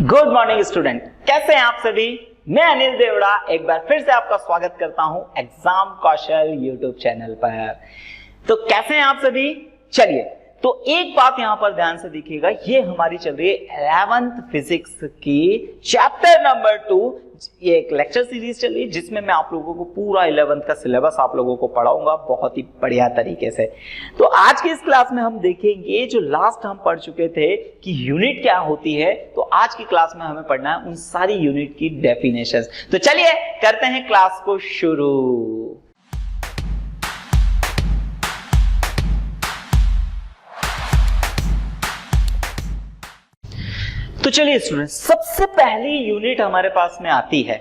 Good morning student, कैसे हैं आप सभी। मैं अनिल देवड़ा एक बार फिर से आपका स्वागत करता हूं एग्जाम कौशल यूट्यूब चैनल पर। तो कैसे हैं आप सभी। चलिए, तो एक बात यहां पर ध्यान से देखिएगा, ये हमारी चल रही है 11th फिजिक्स की चैप्टर नंबर 2। ये एक लेक्चर सीरीज चल रही है जिसमें मैं आप लोगों को पूरा 11th का सिलेबस आप लोगों को पढ़ाऊंगा बहुत ही बढ़िया तरीके से। तो आज की इस क्लास में हम देखेंगे जो लास्ट हम पढ़ चुके थे कि यूनिट क्या होती है, तो आज की क्लास में हमें पढ़ना है उन सारी यूनिट की डेफिनेशंस। तो चलिए करते हैं क्लास को शुरू। तो चलिए स्टूडेंट, सबसे पहली यूनिट हमारे पास में आती है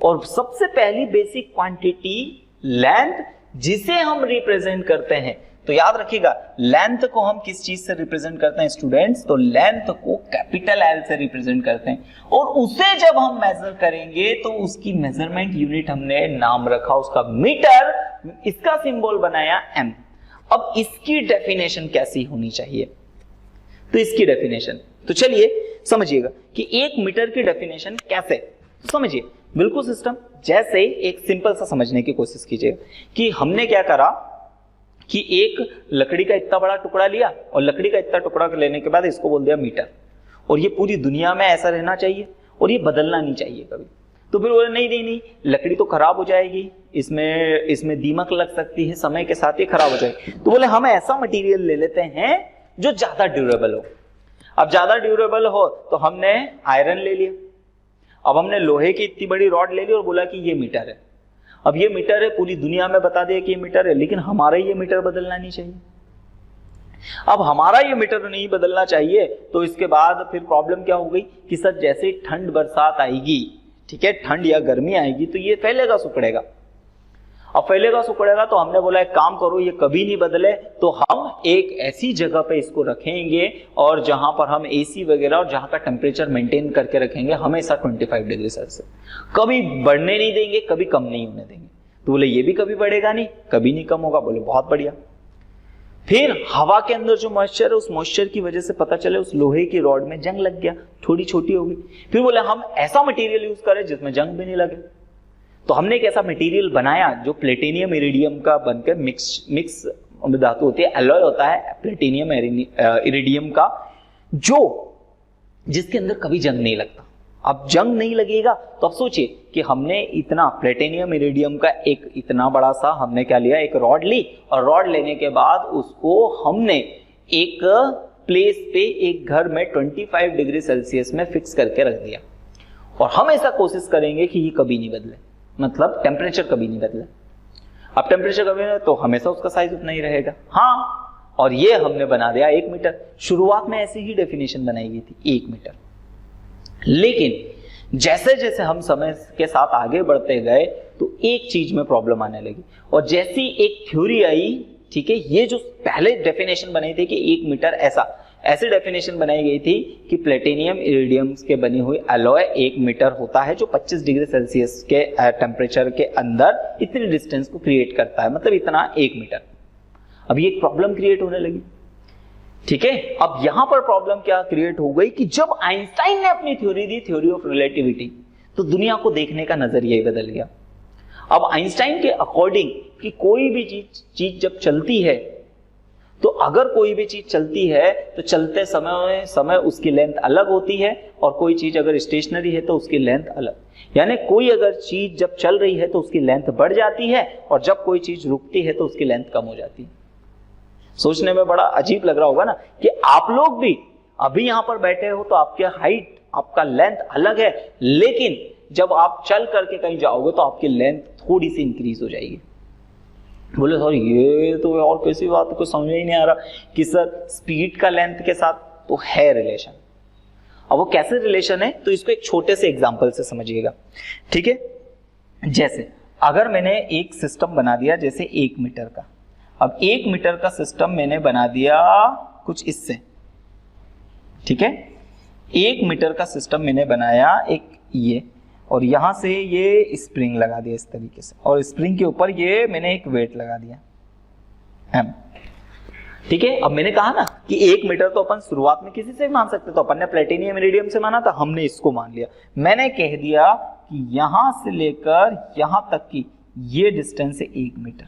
और सबसे पहली बेसिक क्वांटिटी लेंथ, जिसे हम रिप्रेजेंट करते हैं। तो याद रखिएगा, लेंथ को हम किस चीज से रिप्रेजेंट करते हैं स्टूडेंट्स, तो लेंथ को कैपिटल एल से रिप्रेजेंट करते हैं और उसे जब हम मेजर करेंगे तो उसकी मेजरमेंट यूनिट हमने नाम रखा उसका मीटर, इसका सिंबल बनाया एम। अब इसकी डेफिनेशन कैसी होनी चाहिए, तो इसकी डेफिनेशन तो चलिए समझिएगा कि एक मीटर की डेफिनेशन कैसे, तो समझिए बिल्कुल सिस्टम जैसे एक सिंपल सा समझने की कोशिश कीजिए कि हमने क्या करा कि एक लकड़ी का इतना बड़ा टुकड़ा लिया और लकड़ी का इतना टुकड़ा लेने के बाद इसको बोल दिया मीटर, और ये पूरी दुनिया में ऐसा रहना चाहिए और ये बदलना नहीं चाहिए कभी। तो फिर बोले नहीं, लकड़ी तो खराब हो जाएगी, इसमें दीमक लग सकती है, समय के साथ ये खराब हो जाएगी। तो बोले हम ऐसा मटेरियल ले लेते हैं जो ज्यादा ड्यूरेबल हो। अब ज्यादा ड्यूरेबल हो तो हमने आयरन ले लिया, अब हमने लोहे की इतनी बड़ी रॉड ले ली और बोला कि ये मीटर है। अब ये मीटर है, पूरी दुनिया में बता दिया कि ये मीटर है, लेकिन हमारा ये मीटर बदलना नहीं चाहिए। अब हमारा ये मीटर नहीं बदलना चाहिए तो इसके बाद फिर प्रॉब्लम क्या हो गई कि सर जैसे ठंड बरसात आएगी, ठीक है, ठंड या गर्मी आएगी तो ये फैलेगा सुकड़ेगा। अब फैलेगा सुकड़ेगा तो हमने बोला एक काम करो, ये कभी नहीं बदले तो हम एक ऐसी जगह पे इसको रखेंगे और जहां पर हम एसी वगैरह और जहां का टेम्परेचर मेंटेन करके रखेंगे हमेशा 25 डिग्री सेल्सियस, कभी बढ़ने नहीं देंगे, कभी कम नहीं होने देंगे। तो बोले ये भी कभी बढ़ेगा नहीं, कभी नहीं कम होगा। बोले बहुत बढ़िया। फिर हवा के अंदर जो मॉइस्चर है, उस मॉइस्चर की वजह से पता चले उस लोहे की रॉड में जंग लग गया, थोड़ी छोटी हो गई। फिर बोले हम ऐसा मटेरियल यूज करें जिसमें जंग भी नहीं लगे। तो हमने एक ऐसा मटेरियल बनाया जो प्लेटिनियम इरिडियम का बनकर मिक्स धातु होती है, एलॉय होता है प्लेटिनियम इरिडियम का, जिसके अंदर कभी जंग नहीं लगता। अब जंग नहीं लगेगा तो अब सोचिए कि हमने इतना प्लेटिनियम इरिडियम का एक इतना बड़ा सा हमने क्या लिया, एक रॉड ली, और रॉड लेने के बाद उसको हमने एक प्लेस पे एक घर में 25 डिग्री सेल्सियस में फिक्स करके रख दिया और हम ऐसा कोशिश करेंगे कि ये कभी नहीं बदले, मतलब टेम्परेचर कभी नहीं बदले। अब टेम्परेचर कभी नहीं तो हमेशा उसका साइज उतना ही रहेगा। हाँ, और ये हमने बना दिया 1 मीटर। शुरुआत में ऐसी ही डेफिनेशन बनाई गई थी 1 मीटर, लेकिन जैसे जैसे हम समय के साथ आगे बढ़ते गए तो एक चीज में प्रॉब्लम आने लगी, और जैसी एक थ्योरी आई, ठीक है, ये जो पहले डेफिनेशन बनाई थी कि 1 मीटर ऐसी डेफिनेशन बनाई गई थी कि प्लेटिनियम इरिडियम के बनी हुई एलॉय 1 मीटर होता है जो 25 डिग्री सेल्सियस के टेम्परेचर के अंदर इतनी डिस्टेंस को क्रिएट करता है, मतलब इतना 1 मीटर। अब ये एक प्रॉब्लम क्रिएट होने लगी, ठीक है। अब यहां पर प्रॉब्लम क्या क्रिएट हो गई कि जब आइंस्टाइन ने अपनी theory the, theory of relativity, तो दुनिया को देखने का नजरिया ही बदल गया। अब आइंस्टाइन के अकॉर्डिंग कि कोई भी चीज जब चलती है, तो अगर कोई भी चीज चलती है तो चलते समय उसकी लेंथ अलग होती है, और कोई चीज अगर स्टेशनरी है तो उसकी लेंथ अलग, यानी कोई अगर चीज जब चल रही है तो उसकी लेंथ बढ़ जाती है और जब कोई चीज रुकती है तो उसकी लेंथ कम हो जाती है। सोचने में बड़ा अजीब लग रहा होगा ना कि आप लोग भी अभी यहां पर बैठे हो तो आपके हाइट, आपका लेंथ अलग है, लेकिन जब आप चल करके कहीं जाओगे तो आपकी लेंथ थोड़ी सी इंक्रीज हो जाएगी। बोले सर ये तो और कैसी बात, कुछ समझ ही नहीं आ रहा कि सर स्पीड का लेंथ के साथ तो है रिलेशन। अब वो कैसे रिलेशन है, तो इसको एक छोटे से एग्जांपल से समझिएगा, ठीक है। जैसे अगर मैंने एक सिस्टम बना दिया जैसे 1 मीटर का, अब 1 मीटर का सिस्टम मैंने बना दिया कुछ इससे, ठीक है, 1 मीटर का सिस्टम मैंने बनाया एक ये, और यहां से ये स्प्रिंग लगा दिया इस तरीके से, और स्प्रिंग के ऊपर ये मैंने एक वेट लगा दिया एम, ठीक है, अब मैंने कहा ना कि 1 मीटर तो अपन शुरुआत में किसी से भी मान सकते, तो अपन ने प्लेटिनियम इरिडियम से माना था, हमने इसको मान लिया। मैंने कह दिया कि यहां से लेकर यहां तक की ये डिस्टेंस है 1 मीटर।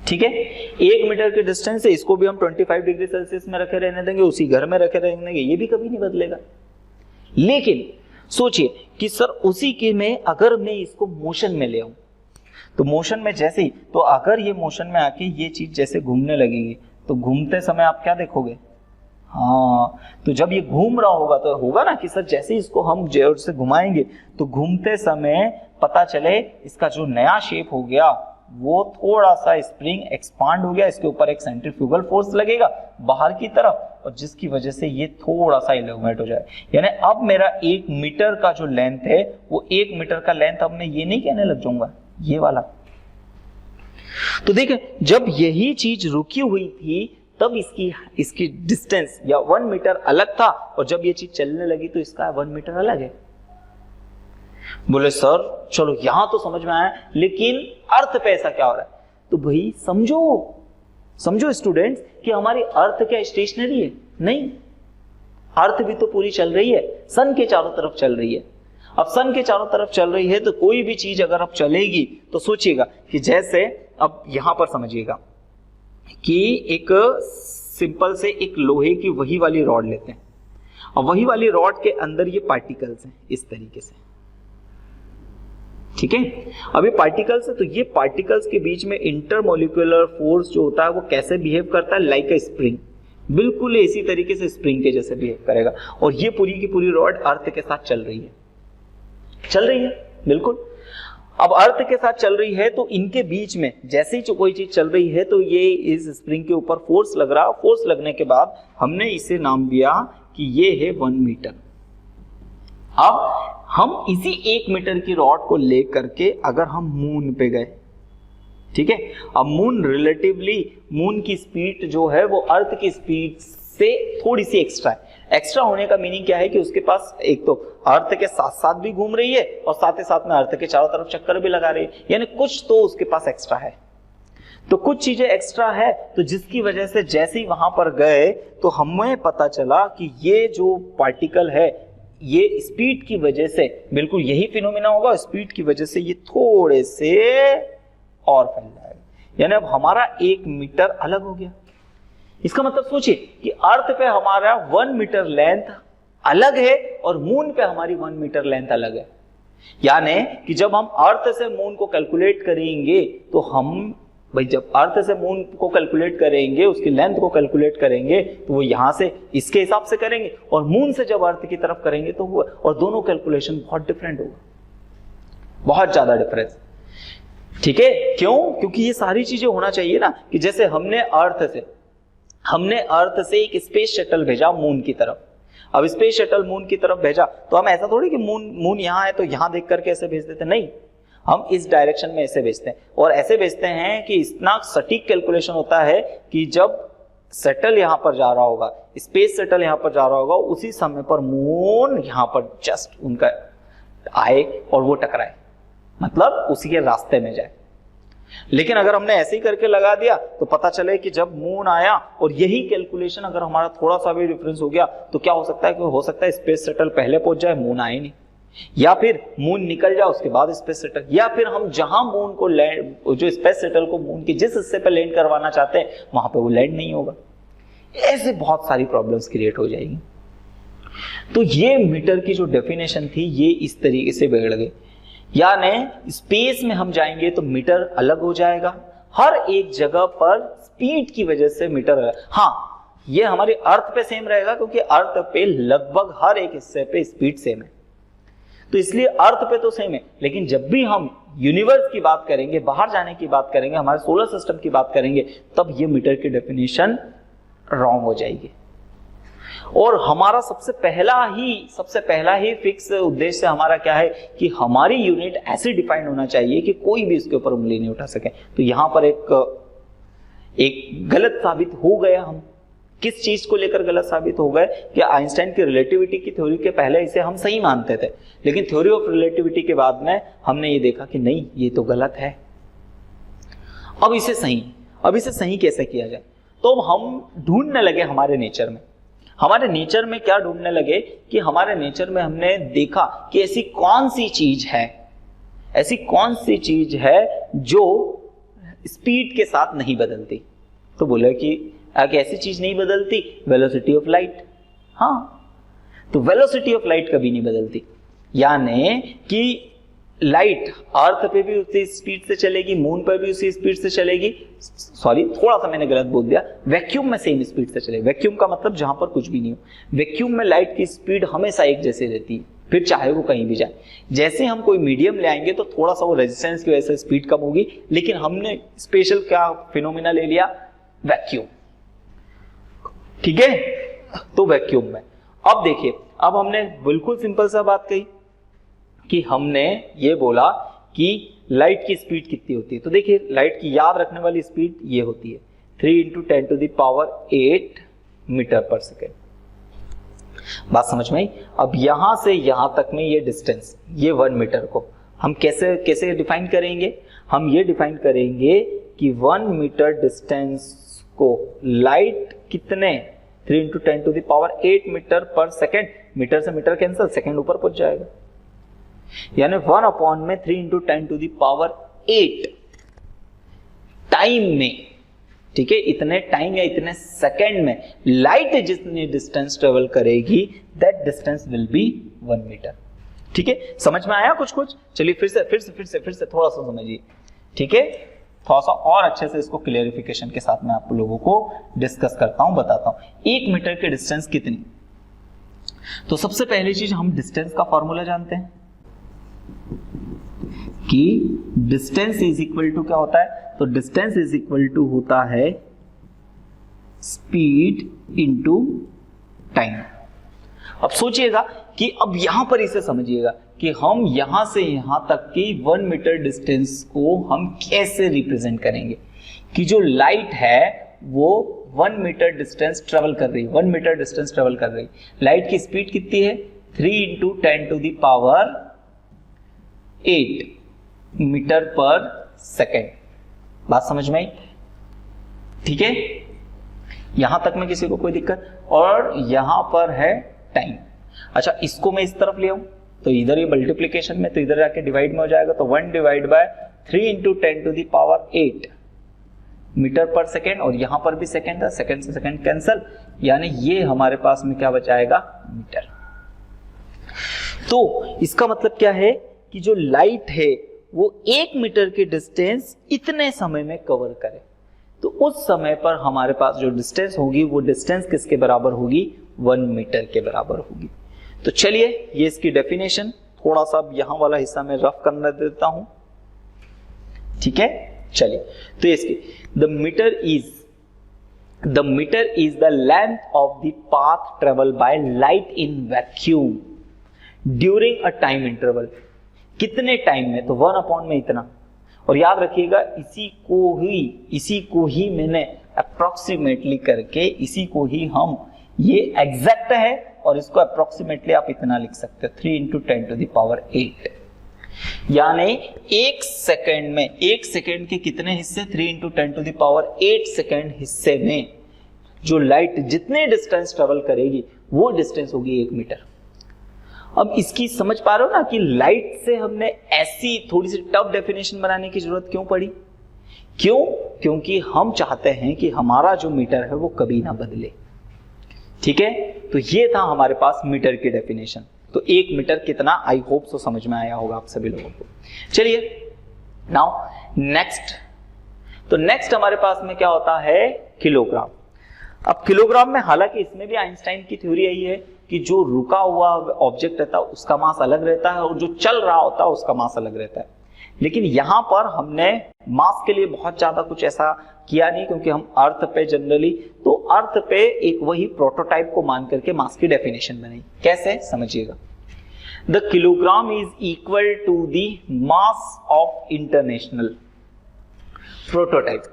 ठीक है, 1 मीटर के डिस्टेंस से इसको भी हम 25 डिग्री सेल्सियस में रखे रहने देंगे, उसी घर में रखे रहने देंगे, ये भी कभी नहीं बदलेगा। लेकिन सोचिए कि सर उसी के में अगर मैं इसको मोशन में ले आऊं, तो मोशन में जैसे ही, तो अगर ये मोशन में आके ये चीज जैसे घूमने लगेगी, तो घूमते समय आप क्या देखोगे, हाँ, तो जब ये घूम रहा होगा तो होगा ना कि सर जैसे ही इसको हम जोर से घुमाएंगे तो घूमते समय पता चले इसका जो नया शेप हो गया वो थोड़ा सा स्प्रिंग एक्सपांड हो गया, इसके ऊपर एक सेंट्रीफ्यूगल फोर्स लगेगा बाहर की तरफ, और जिसकी वजह से ये थोड़ा सा इलेवेट हो जाए। यानी अब मेरा 1 मीटर का जो लेंथ है वो 1 मीटर का लेंथ अब मैं ये नहीं कहने लग जाऊंगा, ये वाला। तो देखिए जब यही चीज रुकी हुई थी तब इसकी डिस्टेंस या 1 मीटर अलग था, और जब ये चीज चलने लगी तो इसका 1 मीटर अलग है। बोले सर चलो यहां तो समझ में आया, लेकिन अर्थ पे ऐसा क्या हो रहा है? तो भाई समझो स्टूडेंट्स कि हमारी अर्थ क्या स्टेशनरी है? नहीं, अर्थ भी तो पूरी चल रही है, सन के चारों तरफ चल रही है। अब सन के चारों तरफ चल रही है तो कोई भी चीज अगर अब चलेगी तो सोचिएगा कि जैसे अब यहां पर समझिएगा कि एक सिंपल से एक लोहे की वही वाली रॉड लेते हैं, और वही वाली रॉड के अंदर ये पार्टिकल्स हैं इस तरीके से, ठीक है। अब ये पार्टिकल्स है तो ये पार्टिकल्स के बीच में इंटरमोलिकुलर फोर्स जो होता है वो कैसे बिहेव करता है, लाइक अ स्प्रिंग, बिल्कुल इसी तरीके से स्प्रिंग के जैसे बिहेव करेगा। और ये पूरी की पूरी रॉड अर्थ के साथ चल रही है बिल्कुल। अब अर्थ के साथ चल रही है तो इनके बीच में जैसे ही कोई चीज चल रही है तो ये इस स्प्रिंग के ऊपर फोर्स लग रहा, फोर्स लगने के बाद हमने इसे नाम दिया कि ये है 1 मीटर। अब हम इसी 1 मीटर की रॉड को लेकर के अगर हम मून पे गए, ठीक है, अब मून रिलेटिवली मून की स्पीड जो है वो अर्थ की स्पीड से थोड़ी सी एक्स्ट्रा है। एक्स्ट्रा होने का मीनिंग क्या है कि उसके पास एक तो अर्थ के साथ साथ भी घूम रही है और साथ ही साथ में अर्थ के चारों तरफ चक्कर भी लगा रही है, यानी कुछ तो उसके पास एक्स्ट्रा है। तो कुछ चीजें एक्स्ट्रा है, तो जिसकी वजह से जैसे ही वहां पर गए तो हमें पता चला कि ये जो पार्टिकल है ये स्पीड की वजह से, बिल्कुल यही फिनोमिना होगा, स्पीड की वजह से ये थोड़े से और फैल जाएगा, यानी अब हमारा 1 मीटर अलग हो गया। इसका मतलब सोचिए कि अर्थ पे हमारा 1 मीटर लेंथ अलग है और मून पे हमारी 1 मीटर लेंथ अलग है। यानी कि जब हम अर्थ से मून को कैलकुलेट करेंगे तो हम भाई जब अर्थ से मून को कैलकुलेट करेंगे, उसकी लेंथ को कैलकुलेट करेंगे तो वो यहां से इसके हिसाब से करेंगे, और मून से जब अर्थ की तरफ करेंगे तो वो, और दोनों कैलकुलेशन बहुत डिफरेंट होगा, बहुत ज्यादा डिफरेंस। ठीक है, क्यों? क्योंकि ये सारी चीजें होना चाहिए ना कि जैसे हमने अर्थ से एक स्पेस शटल भेजा मून की तरफ। अब स्पेस शटल मून की तरफ भेजा तो हम ऐसा थोड़ी कि मून यहां है तो यहां देख करके ऐसे भेज देते, नहीं, हम इस डायरेक्शन में ऐसे भेजते हैं, और ऐसे भेजते हैं कि इतना सटीक कैलकुलेशन होता है कि जब शटल यहां पर जा रहा होगा, स्पेस शटल यहां पर जा रहा होगा, उसी समय पर मून यहां पर जस्ट उनका आए और वो टकराए, मतलब उसी के रास्ते में जाए। लेकिन अगर हमने ऐसे ही करके लगा दिया तो पता चले कि जब मून आया और यही कैलकुलेशन अगर हमारा थोड़ा सा भी डिफरेंस हो गया तो क्या हो सकता है कि हो सकता है स्पेस शटल पहले पहुंच जाए, मून आए नहीं, या फिर मून निकल जाए उसके बाद स्पेस शटल, या फिर हम जहां मून को लैंड, जो स्पेस शटल को मून के जिस हिस्से पर लैंड करवाना चाहते हैं वहां पे वो लैंड नहीं होगा। ऐसे बहुत सारी प्रॉब्लम्स क्रिएट हो जाएगी। तो ये मीटर की जो डेफिनेशन थी ये इस तरीके से बिगड़ गई, यानी स्पेस में हम जाएंगे तो मीटर अलग हो जाएगा, हर एक जगह पर स्पीड की वजह से मीटर अलग। हाँ, ये हमारे अर्थ पे सेम रहेगा क्योंकि अर्थ पे लगभग हर एक हिस्से पे स्पीड सेम है, तो इसलिए अर्थ पे तो सेम है। लेकिन जब भी हम यूनिवर्स की बात करेंगे, बाहर जाने की बात करेंगे, हमारे सोलर सिस्टम की बात करेंगे, तब ये मीटर की डेफिनेशन रॉन्ग हो जाएगी। और हमारा सबसे पहला ही फिक्स उद्देश्य हमारा क्या है कि हमारी यूनिट ऐसे डिफाइन होना चाहिए कि कोई भी इसके ऊपर उंगली नहीं उठा सके। तो यहां पर एक गलत साबित हो गया। हम किस चीज को लेकर गलत साबित हो गए कि आइंस्टाइन की रिलेटिविटी की थ्योरी के पहले इसे हम सही मानते थे, लेकिन थ्योरी ऑफ रिलेटिविटी के बाद में हमने ये देखा कि नहीं, ये तो गलत है। अब इसे सही, अब इसे सही कैसे किया जाए? तो अब हम ढूंढने लगे हमारे नेचर में। हमारे नेचर में क्या ढूंढने लगे कि हमारे नेचर में हमने देखा कि ऐसी कौन सी चीज है जो स्पीड के साथ नहीं बदलती। तो बोले कि ऐसी चीज नहीं बदलती, वेलोसिटी ऑफ लाइट। हाँ, तो वेलोसिटी ऑफ लाइट कभी नहीं बदलती, यानी कि लाइट अर्थ पे भी उसी स्पीड से चलेगी, मून पर भी उसी स्पीड से चलेगी। सॉरी, थोड़ा सा मैंने गलत बोल दिया, वैक्यूम में सेम स्पीड से चलेगी। वैक्यूम का मतलब जहां पर कुछ भी नहीं हो। वैक्यूम में लाइट की स्पीड हमेशा एक जैसी रहती है, फिर चाहे वो कहीं भी जाए। जैसे हम कोई मीडियम ले आएंगे तो थोड़ा सा वो रेजिस्टेंस की वजह से स्पीड कम होगी, लेकिन हमने स्पेशल क्या फिनोमिना ले लिया? वैक्यूम। ठीक है, तो वैक्यूम में अब देखिए, अब हमने बिल्कुल सिंपल सा बात कही कि हमने ये बोला कि लाइट की स्पीड कितनी होती है। तो देखिए, लाइट की याद रखने वाली स्पीड ये होती है 3 × 10⁸ मीटर पर सेकेंड। बात समझ में आई? अब यहां से यहां तक में ये डिस्टेंस, ये 1 मीटर को हम कैसे डिफाइन करेंगे? हम ये डिफाइन करेंगे कि 1 मीटर डिस्टेंस को लाइट कितने 3 × 10⁸ मीटर पर सेकेंड, मीटर से मीटर कैंसिल, सेकेंड ऊपर पहुंच जाएगा, यानी 1/3 × 10⁸ टाइम में। ठीक है, इतने टाइम या इतने सेकेंड में लाइट जितनी डिस्टेंस ट्रेवल करेगी, that distance will be 1 metre. ठीक है, समझ में आया कुछ? चलिए फिर से थोड़ा सा समझिए। ठीक है, थोड़ा सा और अच्छे से इसको क्लियरिफिकेशन के साथ मैं आप लोगों को डिस्कस करता हूं, बताता हूं। 1 मीटर की डिस्टेंस कितनी? तो सबसे पहली चीज, हम डिस्टेंस का फॉर्मूला जानते हैं कि डिस्टेंस इज इक्वल टू क्या होता है? तो डिस्टेंस इज इक्वल टू होता है स्पीड इनटू टाइम। अब सोचिएगा कि अब यहां पर इसे समझिएगा कि हम यहां से यहां तक की 1 मीटर डिस्टेंस को हम कैसे रिप्रेजेंट करेंगे। कि जो लाइट है वो 1 मीटर डिस्टेंस ट्रेवल कर रही है, 1 मीटर डिस्टेंस ट्रेवल कर रही। लाइट की स्पीड कितनी है? 3 × 10⁸ मीटर पर सेकेंड। बात समझ में आई? ठीक है, यहां तक में किसी को कोई दिक्कत? और यहां पर है टाइम। अच्छा, इसको मैं इस तरफ ले आऊं तो इधर ये मल्टीप्लीकेशन में, तो इधर जाके डिवाइड में हो जाएगा, तो 1/3 × 10⁸ मीटर पर सेकेंड, और यहां पर भी सेकेंड है, सेकेंड से सेकेंड कैंसल, यानी ये हमारे पास में क्या बचाएगा? मीटर। तो इसका मतलब क्या है कि जो लाइट है वो 1 मीटर की डिस्टेंस इतने समय में कवर करे, तो उस समय पर हमारे पास जो डिस्टेंस होगी वो डिस्टेंस किसके बराबर होगी? 1 मीटर के बराबर होगी। तो चलिए, ये इसकी डेफिनेशन थोड़ा सा यहां वाला हिस्सा में रफ करने देता हूं। ठीक है, चलिए, तो इसकी the metre is the length of the path travel by light in vacuum during a time interval. कितने टाइम में? तो 1 में इतना। और याद रखिएगा, इसी को ही मैंने अप्रोक्सीमेटली करके, इसी को ही हम, ये एग्जैक्ट है और इसको अप्रोक्सीमेटली आप इतना लिख सकते हो 3 × 10⁸, यानी 1 सेकेंड में, 1 सेकेंड के कितने हिस्से? 3 × 10⁸ सेकेंड हिस्से में जो लाइट जितने डिस्टेंस ट्रेवल करेगी वो डिस्टेंस होगी 1 मीटर। अब इसकी समझ पा रहे हो ना कि लाइट से हमने ऐसी थोड़ी सी टफ डेफिनेशन बनाने की जरूरत क्यों पड़ी? क्योंकि हम चाहते हैं कि हमारा जो मीटर है वो कभी ना बदले। ठीक है, तो ये था हमारे पास मीटर की डेफिनेशन। तो 1 मीटर कितना? आई होप सो समझ में आया होगा आप सभी लोगों को। चलिए, नाउ नेक्स्ट। तो नेक्स्ट हमारे पास में क्या होता है? किलोग्राम। अब किलोग्राम में, हालांकि इसमें भी आइंस्टाइन की थ्योरी यही है कि जो रुका हुआ ऑब्जेक्ट रहता है उसका मास अलग रहता है और जो चल रहा होता है उसका मास अलग रहता है। लेकिन यहां पर हमने मास के लिए बहुत ज्यादा कुछ ऐसा किया नहीं, क्योंकि हम अर्थ पे जनरली, तो अर्थ पे एक वही प्रोटोटाइप को मान करके मास की डेफिनेशन बनाई। कैसे? समझिएगा। The kilogram is equal to the mass of international prototype.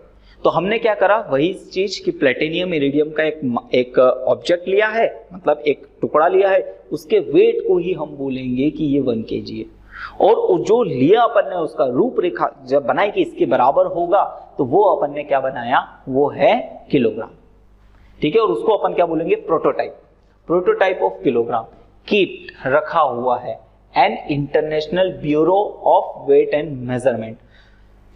तो हमने क्या करा? वही चीज कि प्लेटिनियम इरिडियम का एक ऑब्जेक्ट लिया है, मतलब एक टुकड़ा लिया है, उसके वेट को ही हम बोलेंगे कि ये 1 kg है। और जो लिया अपन ने उसका रूपरेखा जब बनाई कि इसके बराबर होगा, तो वो अपन ने क्या बनाया, वो है किलोग्राम। ठीक है, और उसको अपन क्या बोलेंगे, prototype. Prototype of kilogram kit रखा हुआ है an international bureau of weight and measurement.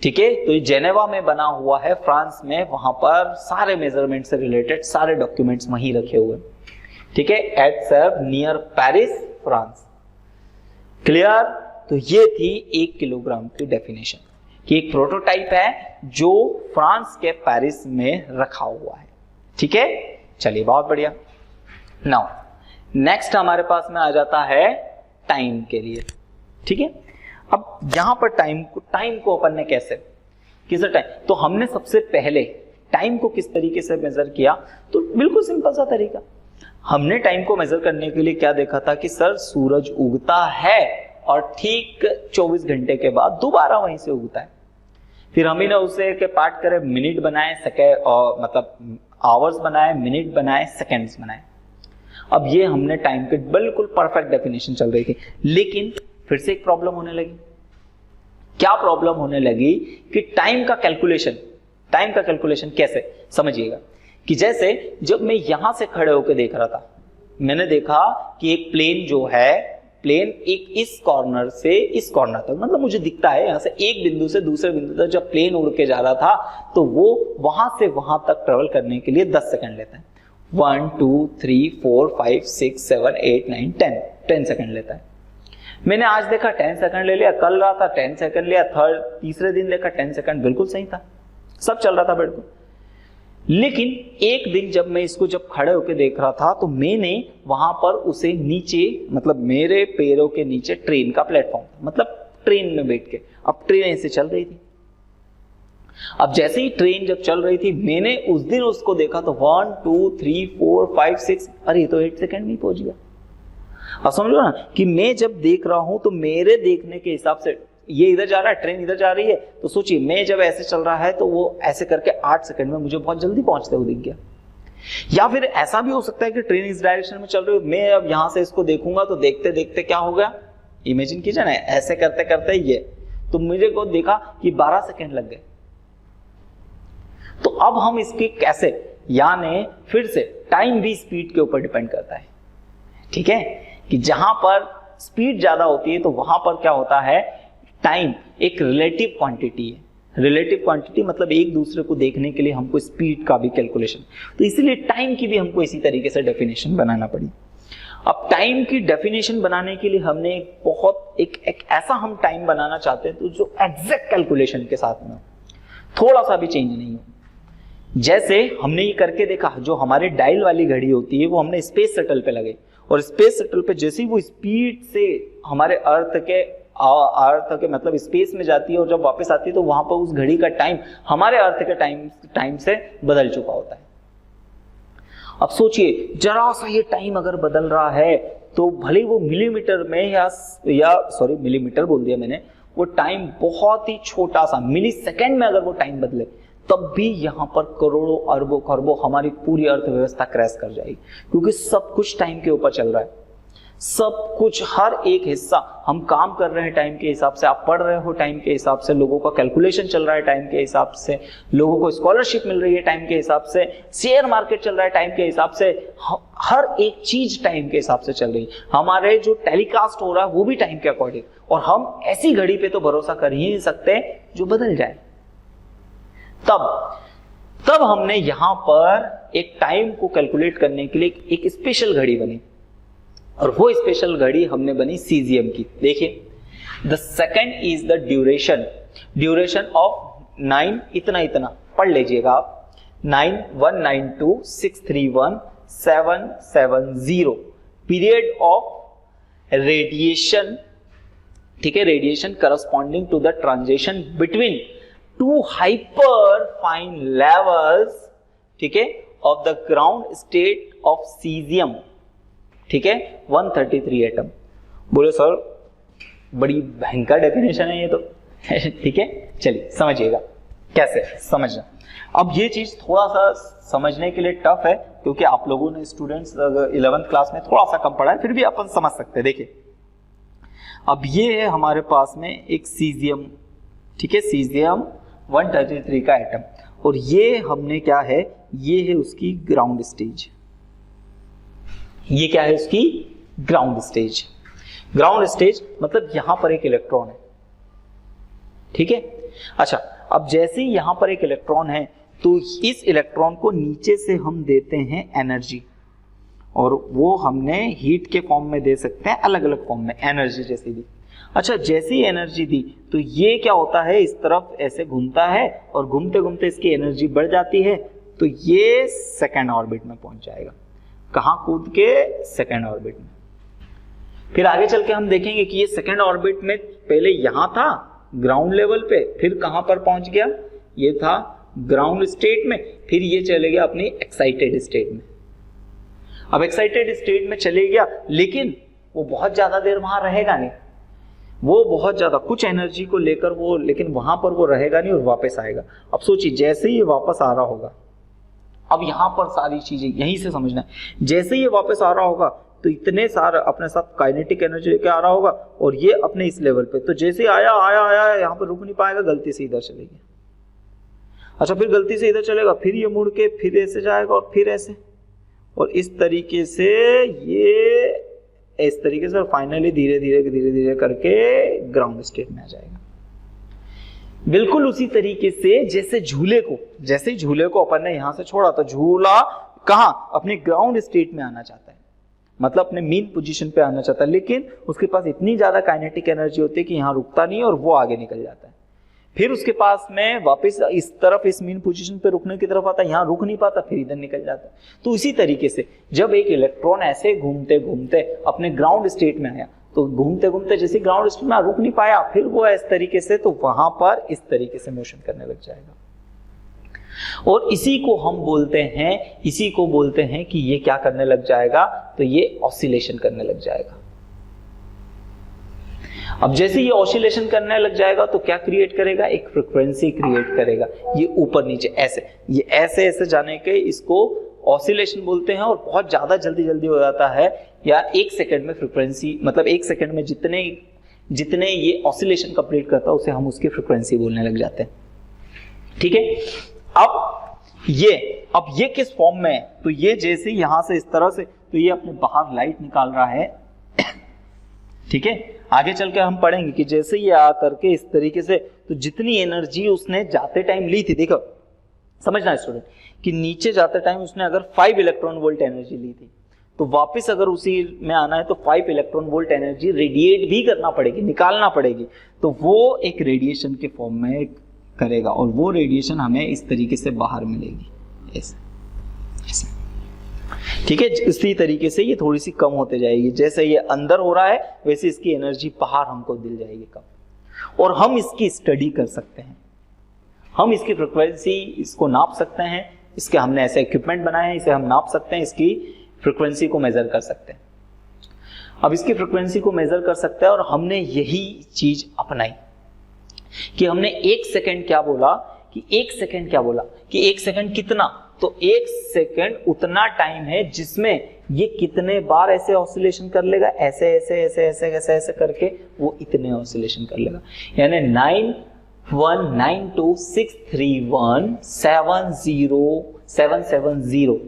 ठीक है, तो ये जेनेवा में बना हुआ है, फ्रांस में, वहां पर सारे मेजरमेंट से रिलेटेड सारे डॉक्यूमेंट्स वहीं रखे हुए। ठीक है, एट सर्व नियर पेरिस, फ्रांस। क्लियर? तो ये थी 1 किलोग्राम की डेफिनेशन कि एक प्रोटोटाइप है जो फ्रांस के पेरिस में रखा हुआ है। ठीक है, चलिए बहुत बढ़िया। नाउ नेक्स्ट हमारे पास में आ जाता है टाइम के लिए। ठीक है, अब यहां पर टाइम को अपन ने कैसे टाइम, तो हमने सबसे पहले टाइम को किस तरीके से मेजर किया, तो बिल्कुल सिंपल सा तरीका। हमने टाइम को मेजर करने के लिए क्या देखा था कि सर सूरज उगता है और ठीक 24 घंटे के बाद दोबारा वहीं से उगता है। फिर हम ही ने उसे के पार्ट करे, मिनट बनाए, सेकेंड, और मतलब आवर्स बनाए, मिनट बनाए, सेकेंड्स बनाए। अब ये हमने टाइम के बिल्कुल परफेक्ट डेफिनेशन चल रही थी, लेकिन फिर से एक प्रॉब्लम होने लगी। क्या प्रॉब्लम होने लगी कि टाइम का कैलकुलेशन कैसे, समझिएगा कि जैसे जब मैं यहां से खड़े होकर देख रहा था, मैंने देखा कि एक प्लेन जो है, प्लेन एक इस कॉर्नर से इस कॉर्नर तक, मतलब मुझे दिखता है यहां से एक बिंदु से दूसरे बिंदु तक जब प्लेन उड़ के जा रहा था, तो वो वहां से वहां तक ट्रेवल करने के लिए 10 सेकंड लेता है। 1 2 3 4 5 6 7 8 9 10 सेकंड लेता है। मैंने आज देखा 10 सेकंड ले लिया, कल रहा था 10 सेकंड लिया, तीसरे दिन देखा 10 सेकंड, बिल्कुल सही था, सब चल रहा था बिल्कुल। लेकिन एक दिन जब मैं इसको खड़े होकर देख रहा था, तो मैंने वहां पर उसे नीचे, मतलब मेरे पैरों के नीचे ट्रेन का प्लेटफॉर्म, मतलब ट्रेन में बैठ के, अब ट्रेन ऐसे चल रही थी। अब जैसे ही ट्रेन जब चल रही थी, मैंने उस दिन उसको देखा तो 1 2 3 4 5 6, अरे ये तो 8 सेकंड में पहुंच गया। अब समझ लो ना कि मैं जब देख रहा हूं तो मेरे देखने के हिसाब से ये इधर जा रहा है, ट्रेन इधर जा रही है, तो सोचिए मैं जब ऐसे चल रहा है तो वो ऐसे करके 8 सेकंड में मुझे बहुत जल्दी पहुंचते हुए दिख गया। या फिर ऐसा भी हो सकता है कि ट्रेन इस डायरेक्शन में चल रही है, मैं अब यहां से इसको देखूंगा तो देखते देखते क्या हो गया, इमेजिन कीजिए ना, ऐसे करते करते ये, तो मुझे को देखा कि 12 सेकंड लग गए। तो अब हम इसके कैसे, यानी फिर से टाइम भी स्पीड के ऊपर डिपेंड करता है। ठीक है, कि जहां पर स्पीड ज्यादा होती है तो वहां पर क्या होता है, टाइम एक रिलेटिव क्वांटिटी है। रिलेटिव क्वांटिटी मतलब एक दूसरे को देखने के लिए हमको स्पीड का भी कैलकुलेशन, तो इसीलिए टाइम की भी हमको इसी तरीके से डेफिनेशन बनाना पड़ी। अब टाइम की डेफिनेशन बनाने के लिए हमने एक ऐसा हम टाइम बनाना चाहते हैं तो जो एग्जैक्ट कैलकुलेशन के साथ में थोड़ा सा भी चेंज नहीं हो। जैसे हमने ये करके देखा, जो हमारे डायल वाली घड़ी होती है वो हमने स्पेस शटल पे लगाई, और स्पेस शटल पे जैसे ही वो स्पीड से हमारे अर्थ के मतलब स्पेस में जाती है और जब वापस आती है तो वहां पर उस घड़ी का टाइम हमारे अर्थ के टाइम से बदल चुका होता है। अब सोचिए जरा सा ये टाइम अगर बदल रहा है तो भले वो मिलीमीटर में या सॉरी मिलीमीटर बोल दिया मैंने, वो टाइम बहुत ही छोटा सा मिली सेकेंड में अगर वो टाइम बदले, तब भी यहां पर करोड़ों अरबों खरबों हमारी पूरी अर्थव्यवस्था क्रैश कर जाएगी, क्योंकि सब कुछ टाइम के ऊपर चल रहा है। सब कुछ, हर एक हिस्सा, हम काम कर रहे हैं टाइम के हिसाब से, आप पढ़ रहे हो टाइम के हिसाब से, लोगों का कैलकुलेशन चल रहा है टाइम के हिसाब से, लोगों को स्कॉलरशिप मिल रही है टाइम के हिसाब से, शेयर मार्केट चल रहा है टाइम के हिसाब से, हर एक चीज टाइम के हिसाब से चल रही है। हमारे जो टेलीकास्ट हो रहा है वो भी टाइम के अकॉर्डिंग, और हम ऐसी घड़ी पे तो भरोसा कर ही नहीं सकते जो बदल जाए। तब हमने यहां पर एक टाइम को कैलकुलेट करने के लिए एक स्पेशल घड़ी बनी, और वो स्पेशल घड़ी हमने बनी सीजियम की। देखिए, the second is the duration of 9 इतना पढ़ लीजिएगा आप, 9192631 पीरियड ऑफ रेडिएशन। ठीक है, radiation corresponding to the transition between 2 hyperfine levels, ठीक है, of the ground state of caesium. ठीक है, 133 एटम। बोले सर बड़ी भयंकर डेफिनेशन है ये तो। ठीक है, चलिए समझिएगा कैसे समझना। अब ये चीज थोड़ा सा समझने के लिए टफ है, क्योंकि आप लोगों ने स्टूडेंट्स 11th क्लास में थोड़ा सा कम पढ़ा है, फिर भी अपन समझ सकते हैं। देखिए, अब ये है हमारे पास में एक सीजियम, ठीक है, सीजियम 133 का एटम, और ये हमने क्या है, ये है उसकी ग्राउंड स्टेज। ये क्या है उसकी ग्राउंड स्टेज। ग्राउंड स्टेज मतलब यहां पर एक इलेक्ट्रॉन है, ठीक है। अच्छा, अब जैसे ही यहां पर एक इलेक्ट्रॉन है तो इस इलेक्ट्रॉन को नीचे से हम देते हैं एनर्जी, और वो हमने हीट के फॉर्म में दे सकते हैं, अलग अलग फॉर्म में एनर्जी जैसी दी। अच्छा, जैसे ही एनर्जी दी तो ये क्या होता है, इस तरफ ऐसे घूमता है और घूमते घूमते इसकी एनर्जी बढ़ जाती है, तो ये सेकेंड ऑर्बिट में पहुंच जाएगा। कहां कूद के? सेकेंड ऑर्बिट में। फिर आगे चल के हम देखेंगे कि ये सेकेंड ऑर्बिट में पहले यहां था ग्राउंड लेवल पे, फिर कहां पर पहुंच गया, ये था ग्राउंड स्टेट में, फिर ये चले गया अपनी एक्साइटेड स्टेट में। अब एक्साइटेड स्टेट में चले गया, लेकिन वो बहुत ज्यादा देर वहां रहेगा नहीं, वो बहुत ज्यादा कुछ एनर्जी को लेकर वो, लेकिन वहां पर वो रहेगा नहीं और वापस आएगा। अब सोचिए, जैसे ही ये वापस आ रहा होगा, अब यहां पर सारी चीजें यहीं से समझना है, जैसे ये वापस आ रहा होगा तो इतने सारे अपने साथ काइनेटिक एनर्जी लेके आ रहा होगा, और ये अपने इस लेवल पे, तो जैसे आया आया आया यहाँ पर रुक नहीं पाएगा, गलती से इधर चलेगी। अच्छा, फिर गलती से इधर चलेगा, फिर ये मुड़ के फिर ऐसे जाएगा और फिर ऐसे, और इस तरीके से ये इस तरीके से, और फाइनली धीरे धीरे करके ग्राउंड स्टेट में आ जाएगा। बिल्कुल उसी तरीके से जैसे झूले को, जैसे ही झूले को अपन ने यहां से छोड़ा तो झूला कहां, अपने ग्राउंड स्टेट में आना चाहता है, मतलब अपने मेन पोजीशन पे आना चाहता है, लेकिन उसके पास इतनी ज्यादा काइनेटिक एनर्जी होती है कि यहां रुकता नहीं और वो आगे निकल जाता है। फिर उसके पास में वापस इस तरफ, इस मेन पोजीशन पे रुकने की तरफ आता है, यहां रुक नहीं पाता, फिर इधर निकल जाता है। तो इसी तरीके से जब एक इलेक्ट्रॉन ऐसे घूमते घूमते अपने ग्राउंड स्टेट में आया, तो घूमते घूमते जैसे ग्राउंड स्टेट में रुक नहीं पाया, फिर वो इस तरीके से, तो वहां पर इस तरीके से मोशन करने लग जाएगा, और इसी को हम बोलते हैं, इसी को बोलते हैं कि ये क्या करने लग जाएगा, तो ये ऑसिलेशन करने लग जाएगा। अब जैसे ये ऑसिलेशन करने लग जाएगा तो क्या क्रिएट करेगा, एक फ्रीक्वेंसी क्रिएट करेगा। ये ऊपर नीचे ऐसे, ये ऐसे ऐसे जाने के इसको ऑसिलेशन बोलते हैं, और बहुत ज्यादा जल्दी जल्दी हो जाता है, या एक सेकंड में फ्रीक्वेंसी, मतलब एक सेकंड में जितने ये ऑसिलेशन कंप्लीट करता है उसे हम उसकी फ्रीक्वेंसी बोलने लग जाते हैं, ठीक है। अब ये किस फॉर्म में है, तो ये जैसे यहां से इस तरह से, तो ये अपने बाहर लाइट निकाल रहा है, ठीक है। आगे चल के हम पढ़ेंगे कि जैसे ये आ करके इस तरीके से, तो जितनी एनर्जी उसने जाते टाइम ली थी, देखो समझना स्टूडेंट, कि नीचे जाते टाइम उसने अगर 5 इलेक्ट्रॉन वोल्ट एनर्जी ली थी, तो वापस अगर उसी में आना है तो 5 इलेक्ट्रॉन वोल्ट एनर्जी रेडिएट भी करना पड़ेगी, निकालना पड़ेगी, तो वो एक रेडिएशन के फॉर्म में करेगा, और वो रेडिएशन हमें इस तरीके से बाहर मिलेगी, ऐसे ऐसे, ठीक है। इसी तरीके से ये थोड़ी सी कम होते जाएगी, जैसे ये अंदर हो रहा है वैसे इसकी एनर्जी बाहर हमको मिल जाएगी कम, और हम इसकी स्टडी कर सकते हैं, हम इसकी फ्रीक्वेंसी इसको नाप सकते हैं, इसके हमने ऐसे इक्विपमेंट बनाए हैं, इसे हम नाप सकते हैं, इसकी फ्रीक्वेंसी को मेजर कर सकते हैं। अब इसकी फ्रीक्वेंसी को मेजर कर सकते हैं, और हमने यही चीज अपनाई कि हमने 1 सेकंड क्या बोला, कि 1 सेकंड क्या बोला, कि 1 सेकंड कितना, तो 1 सेकंड उतना टाइम है जिसमें ये कितने बार ऐसे ऑसिलेशन कर लेगा, ऐसे ऐसे ऐसे ऐसे ऐसे ऐसे करके वो इतने ऑसिलेशन कर लेगा, यानी 919263170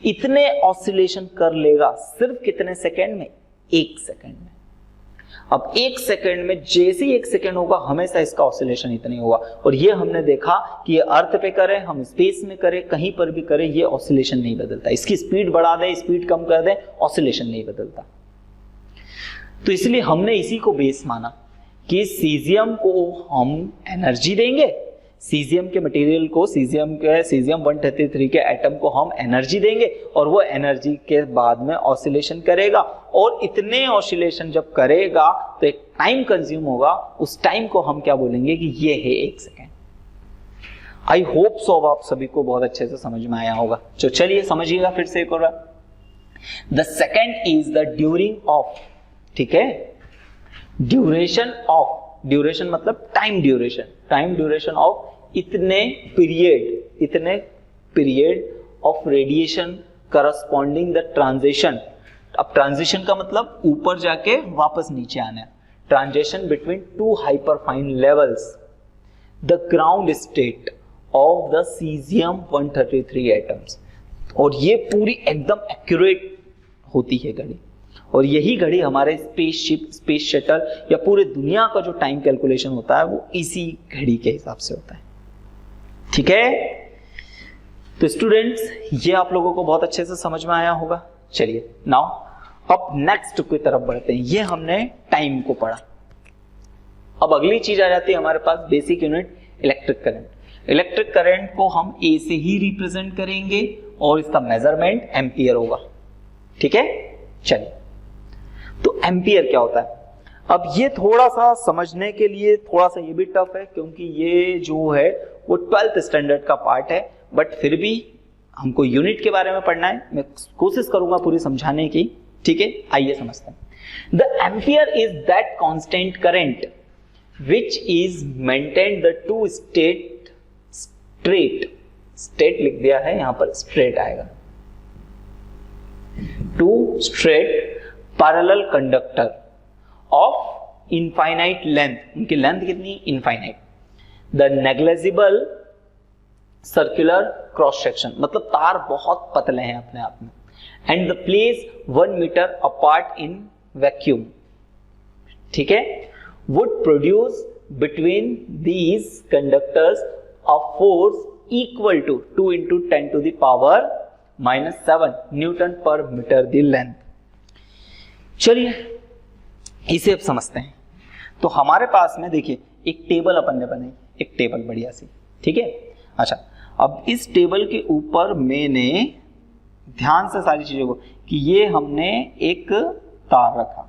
इतने ऑसिलेशन कर लेगा, सिर्फ कितने सेकंड में, 1 सेकंड में। अब 1 सेकंड में जैसे ही 1 सेकंड होगा हमेशा इसका ऑसिलेशन इतना ही होगा, और ये हमने देखा कि ये अर्थ पे करें, हम स्पेस में करें, कहीं पर भी करें, ये ऑसिलेशन नहीं बदलता। इसकी स्पीड बढ़ा दें, स्पीड कम कर दें, ऑसिलेशन नहीं बदलता। तो इसलिए हमने इसी को बेस माना कि सीजियम को हम एनर्जी देंगे, सीजियम के मटेरियल को, सीजियम 133 के एटम को हम एनर्जी देंगे, और वो एनर्जी के बाद में ऑसिलेशन करेगा, और इतने ऑसिलेशन जब करेगा तो एक टाइम कंज्यूम होगा, उस टाइम को हम क्या बोलेंगे कि ये है 1 सेकेंड। आई होप सो आप सभी को बहुत अच्छे से समझ में आया होगा। तो चलिए समझिएगा फिर से एक और। The second is the during of, ठीक है, ड्यूरेशन ऑफ, ड्यूरेशन मतलब time duration, time duration of इतने period of radiation corresponding the transition. अब ट्रांजिशन का मतलब ऊपर जाके वापस नीचे आना है, transition between two hyperfine levels, the ground state of the cesium-133 atoms। और ये पूरी एकदम एक्यूरेट होती है घड़ी, और यही घड़ी हमारे स्पेसशिप, स्पेस शटल या पूरे दुनिया का जो टाइम कैलकुलेशन होता है वो इसी घड़ी के हिसाब से होता है। ठीक है, तो स्टूडेंट्स ये आप लोगों को बहुत अच्छे से समझ में आया होगा। चलिए नाउ अब नेक्स्ट की तरफ बढ़ते हैं। ये हमने टाइम को पढ़ा। अब अगली चीज आ जाती है हमारे पास basic unit electric current. Electric current को हम ए से ही रिप्रेजेंट करेंगे और इसका मेजरमेंट एम्पियर होगा। ठीक है, चलिए तो एम्पियर क्या होता है? अब ये थोड़ा सा समझने के लिए थोड़ा सा ये भी टफ है, क्योंकि ये जो है वो 12th स्टैंडर्ड का पार्ट है, बट फिर भी हमको यूनिट के बारे में पढ़ना है, मैं कोशिश करूंगा पूरी समझाने की। ठीक है, आइए समझते हैं। The ampere is that constant current which is maintain the two state straight, state लिख दिया है यहां पर, स्ट्रेट आएगा, two straight parallel conductor of infinite length. उनकी लेंथ कितनी? Infinite. The negligible circular cross section, मतलब तार बहुत पतले हैं अपने आप में, and the place 1 metre apart in vacuum. ठीक है, would produce between these conductors a force equal to 2 into 10 to the power -7 Newton पर मीटर दी लेंथ। चलिए इसे अब समझते हैं। तो हमारे पास में देखिए एक टेबल अपन ने बनाई, एक टेबल बढ़िया सी। ठीक है, अच्छा अब इस टेबल के ऊपर मैंने ध्यान से सारी चीजों को, कि ये हमने एक तार रखा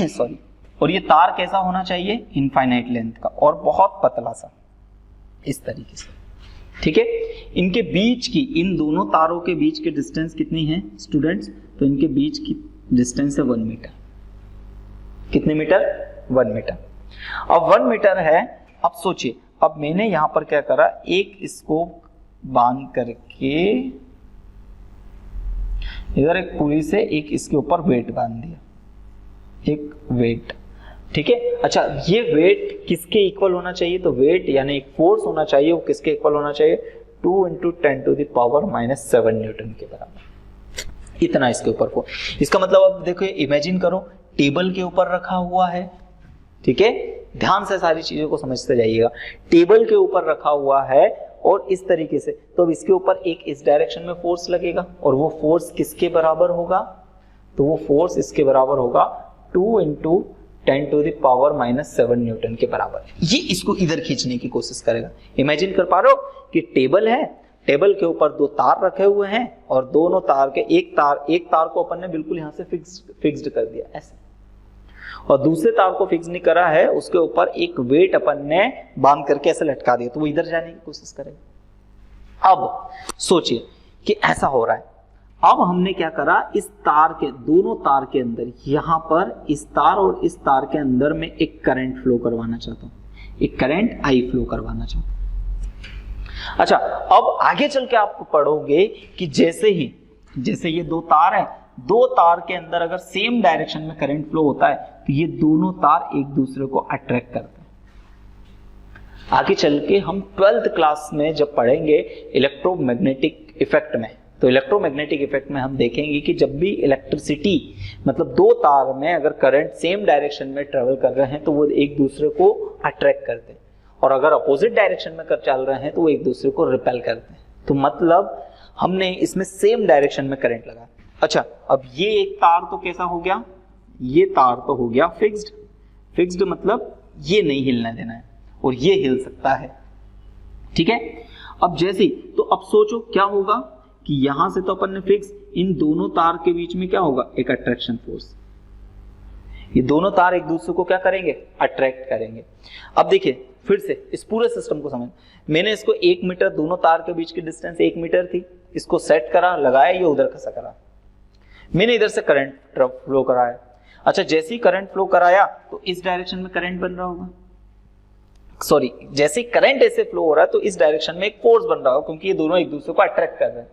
सॉरी, और ये तार कैसा होना चाहिए? इनफाइनाइट लेंथ का और बहुत पतला सा, इस तरीके से। ठीक है, इनके बीच की, इन दोनों तारों के बीच की डिस्टेंस कितनी है स्टूडेंट्स? तो इनके बीच की डिस्टेंस है 1 मीटर। कितने मीटर? 1 मीटर। अब 1 मीटर है। अब सोचिए, अब मैंने यहां पर क्या करा, एक इसको बांध करके इधर एक पुली से एक इसके ऊपर वेट बांध दिया, एक वेट। ठीक है, अच्छा ये वेट किसके इक्वल होना चाहिए? तो वेट यानी एक फोर्स होना चाहिए, वो किसके इक्वल होना चाहिए? 2 into 10 to the power -7 Newton के बराबर। इतना इसके ऊपर फोर्स। इसका मतलब अब देखो, इमेजिन करो टेबल के ऊपर रखा हुआ है। ठीक है, ध्यान से सारी चीजों को समझते जाइएगा। टेबल के ऊपर रखा हुआ है और इस तरीके से, तो अब इसके ऊपर एक इस डायरेक्शन में फोर्स लगेगा, और वो फोर्स किसके बराबर होगा? तो वो फोर्स इसके बराबर होगा 2 into 10 to the power -7 Newton के बराबर। ये इसको इधर खींचने की कोशिश करेगा। इमेजिन कर पा रहे हो कि टेबल है, टेबल के ऊपर 2 तार रखे हुए हैं, और दोनों तार के एक तार को अपन ने बिल्कुल यहां से फिक्स्ड कर दिया ऐसे, और दूसरे तार को फिक्स नहीं करा है, उसके ऊपर एक वेट अपन ने बांध करके ऐसे लटका दिया, तो वो इधर जाने की कोशिश करेगा। अब सोचिए कि ऐसा हो रहा है। अब हमने क्या करा, इस तार के, दोनों तार के अंदर, यहां पर इस तार और इस तार के अंदर में एक करंट फ्लो करवाना चाहता हूं, एक करंट आई फ्लो करवाना चाहता हूं। अच्छा, अब आगे चल के आप पढ़ोगे कि जैसे ये 2 तार है, 2 तार के अंदर अगर सेम डायरेक्शन में करंट फ्लो होता है, तो ये दोनों तार एक दूसरे को अट्रैक्ट करते हैं। आगे चल के हम 12th क्लास में जब पढ़ेंगे इलेक्ट्रोमैग्नेटिक इफेक्ट में, तो इलेक्ट्रोमैग्नेटिक इफेक्ट में हम देखेंगे कि जब भी इलेक्ट्रिसिटी, मतलब 2 तार में अगर करंट सेम डायरेक्शन में ट्रेवल कर रहे हैं, तो वो एक दूसरे को अट्रैक्ट करते हैं, और अगर अपोजिट डायरेक्शन में चल रहे हैं तो वो एक दूसरे को रिपेल करते हैं। तो मतलब हमने इसमें सेम डायरेक्शन में करंट लगा। अच्छा, अब ये एक तार तो कैसा हो गया? ये तार तो हो गया फिक्स्ड मतलब ये नहीं हिलने देना है, और ये हिल सकता है। ठीक है, अब जैसे, तो अब सोचो क्या होगा कि यहां से तो अपन ने फिक्स, इन दोनों तार के बीच में क्या होगा? एक अट्रैक्शन फोर्स। ये दोनों तार एक दूसरे को क्या करेंगे? अट्रैक्ट करेंगे। अब देखिए फिर से इस पूरे सिस्टम को समझ, मैंने इसको 1 मीटर, दोनों तार के बीच की डिस्टेंस 1 मीटर थी, इसको सेट करा, लगाया, ये उधर खसा करा, मैंने इधर से करंट फ्लो कराया। अच्छा, जैसे ही करंट फ्लो कराया तो इस डायरेक्शन में करंट बन रहा होगा, सॉरी, जैसे ही करंट ऐसे फ्लो हो रहा है तो इस डायरेक्शन में एक फोर्स बन रहा होगा, क्योंकि ये दोनों एक दूसरे को अट्रैक्ट कर रहे हैं।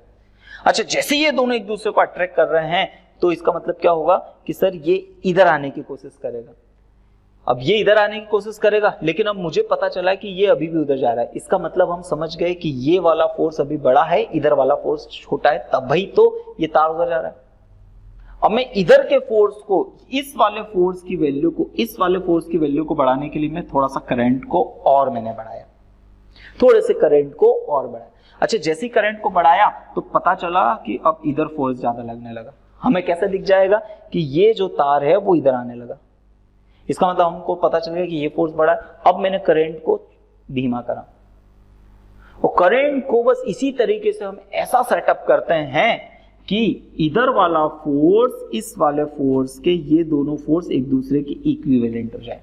अच्छा, जैसे ये दोनों एक दूसरे को अट्रैक्ट कर रहे हैं, तो इसका मतलब क्या होगा कि सर ये इधर आने की कोशिश करेगा। अब ये इधर आने की कोशिश करेगा, लेकिन अब मुझे पता चला कि ये अभी भी उधर जा रहा है। इसका मतलब हम समझ गए कि ये वाला फोर्स अभी बड़ा है, इधर वाला फोर्स छोटा है, तभी तो ये तार उधर जा रहा है। अब मैं इधर के फोर्स को, इस वाले फोर्स की वैल्यू को, इस वाले फोर्स की वैल्यू को बढ़ाने के लिए मैं थोड़ा सा करंट को और मैंने बढ़ाया, थोड़े से करंट को और बढ़ाया। अच्छा, जैसे ही करंट को बढ़ाया तो पता चला कि अब इधर फोर्स ज्यादा लगने लगा। हमें कैसे दिख जाएगा कि ये जो तार है वो इधर आने लगा। इसका मतलब हमको पता चल गया कि ये फोर्स बढ़ा। अब मैंने करंट को धीमा करा, और करंट को बस इसी तरीके से हम ऐसा सेटअप करते हैं कि इधर वाला फोर्स इस वाले फोर्स के, ये दोनों फोर्स एक दूसरे के इक्विवेलेंट हो जाए।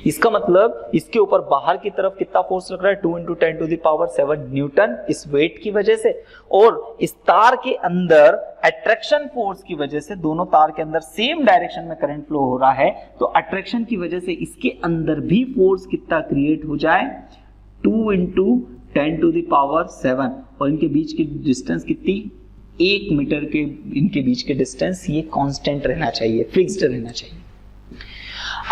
इसका मतलब इसके ऊपर बाहर की तरफ कितना फोर्स लग रहा है, 2 × 10⁷ न्यूटन इस वेट की वजह से, और इस तार के अंदर अट्रैक्शन फोर्स की वजह से, दोनों तार के अंदर सेम डायरेक्शन में करंट फ्लो हो रहा है, तो अट्रैक्शन की वजह से इसके अंदर भी फोर्स कितना क्रिएट हो जाए, 2 × 10⁷, और इनके बीच की डिस्टेंस कितनी, 1 मीटर के इनके बीच के डिस्टेंस, ये कांस्टेंट रहना चाहिए, फिक्स्ड रहना चाहिए।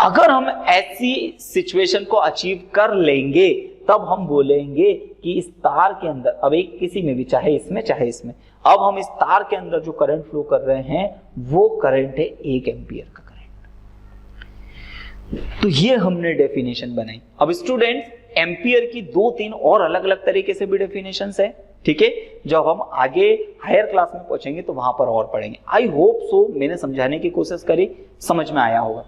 अगर हम ऐसी सिचुएशन को अचीव कर लेंगे तब हम बोलेंगे कि इस तार के अंदर, अब एक किसी में भी, चाहे इसमें चाहे इसमें, अब हम इस तार के अंदर जो करंट फ्लो कर रहे हैं वो करंट है 1 एम्पियर का करंट। तो ये हमने डेफिनेशन बनाई। अब स्टूडेंट्स, एम्पियर की 2-3 और अलग अलग तरीके से भी डेफिनेशंस है, ठीक है, जब हम आगे हायर क्लास में पहुंचेंगे तो वहां पर और पढ़ेंगे। आई होप सो मैंने समझाने की कोशिश करी, समझ में आया होगा।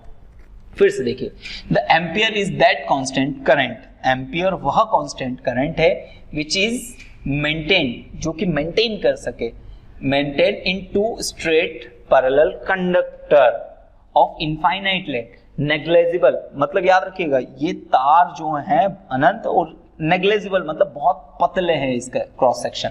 फिर से देखिए, the ampere is that constant current, ampere वह कांस्टेंट करंट है विच इज मेंटेन, जो कि मेंटेन कर सके, maintain in 2 straight parallel conductor of infinite length, negligible, मतलब याद रखिएगा ये तार जो है अनंत, और नेग्लेजिबल मतलब बहुत पतले हैं इसका cross section,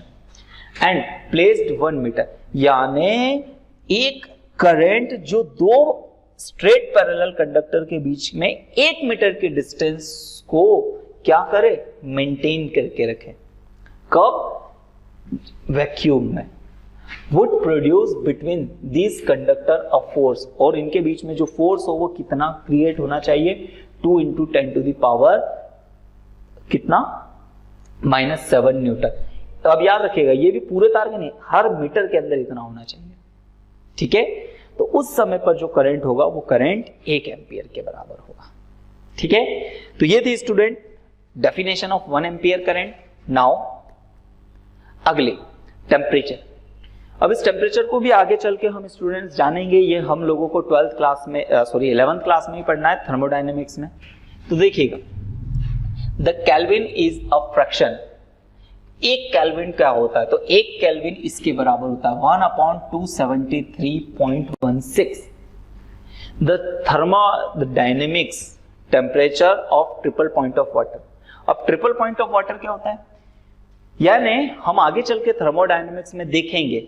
and placed 1 metre, यानी एक करंट जो 2 स्ट्रेट पैरेलल कंडक्टर के बीच में 1 मीटर के डिस्टेंस को क्या करे, मेंटेन करके रखे। कब, वैक्यूम में। Would produce between this conductor a force, और इनके बीच में जो फोर्स हो वो कितना क्रिएट होना चाहिए, 2 × 10⁻, कितना, -7 न्यूटन। तो अब याद रखिएगा ये भी पूरे तार के नहीं, हर मीटर के अंदर इतना होना चाहिए, ठीक है। तो उस समय पर जो करंट होगा वो करंट 1 एम्पियर के बराबर होगा, ठीक है। तो ये थी student definition of 1 ampere current. Now अगले टेम्परेचर। अब इस टेम्परेचर को भी आगे चल के हम स्टूडेंट्स जानेंगे, ये हम लोगों को 11th क्लास में 11th क्लास में ही पढ़ना है, थर्मोडायनेमिक्स में। तो देखिएगा, the kelvin is a fraction. 1 kelvin क्या होता है, तो 1 केल्विन इसके बराबर होता है 1/273.16 the thermodynamics temperature of triple point of water. अब ट्रिपल पॉइंट ऑफ वाटर क्या होता है, यानी हम आगे चल के थर्मोडायनेमिक्स में देखेंगे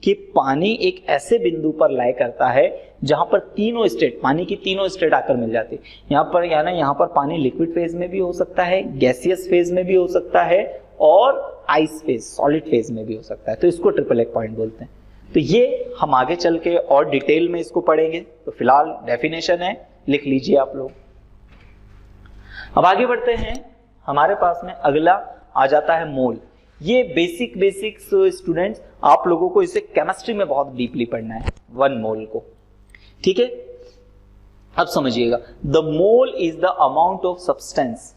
कि पानी एक ऐसे बिंदु पर लाय करता है जहां पर तीनों स्टेट, पानी की तीनों स्टेट आकर मिल जाती है। यहां पर यानी यहां पर पानी लिक्विड फेज में भी हो सकता है, गैसियस फेज में भी हो सकता है, और आइस फेज, सॉलिड फेज में भी हो सकता है। तो इसको ट्रिपल एक पॉइंट बोलते हैं। तो ये हम आगे चल के और डिटेल में इसको पढ़ेंगे। तो फिलहाल डेफिनेशन है, लिख लीजिए आप लोग। अब आगे बढ़ते हैं, हमारे पास में अगला आ जाता है मोल। ये बेसिक स्टूडेंट्स आप लोगों को इसे केमिस्ट्री में बहुत डीपली पढ़ना है, 1 मोल को, ठीक है। अब समझिएगा, the mole is the amount of substance,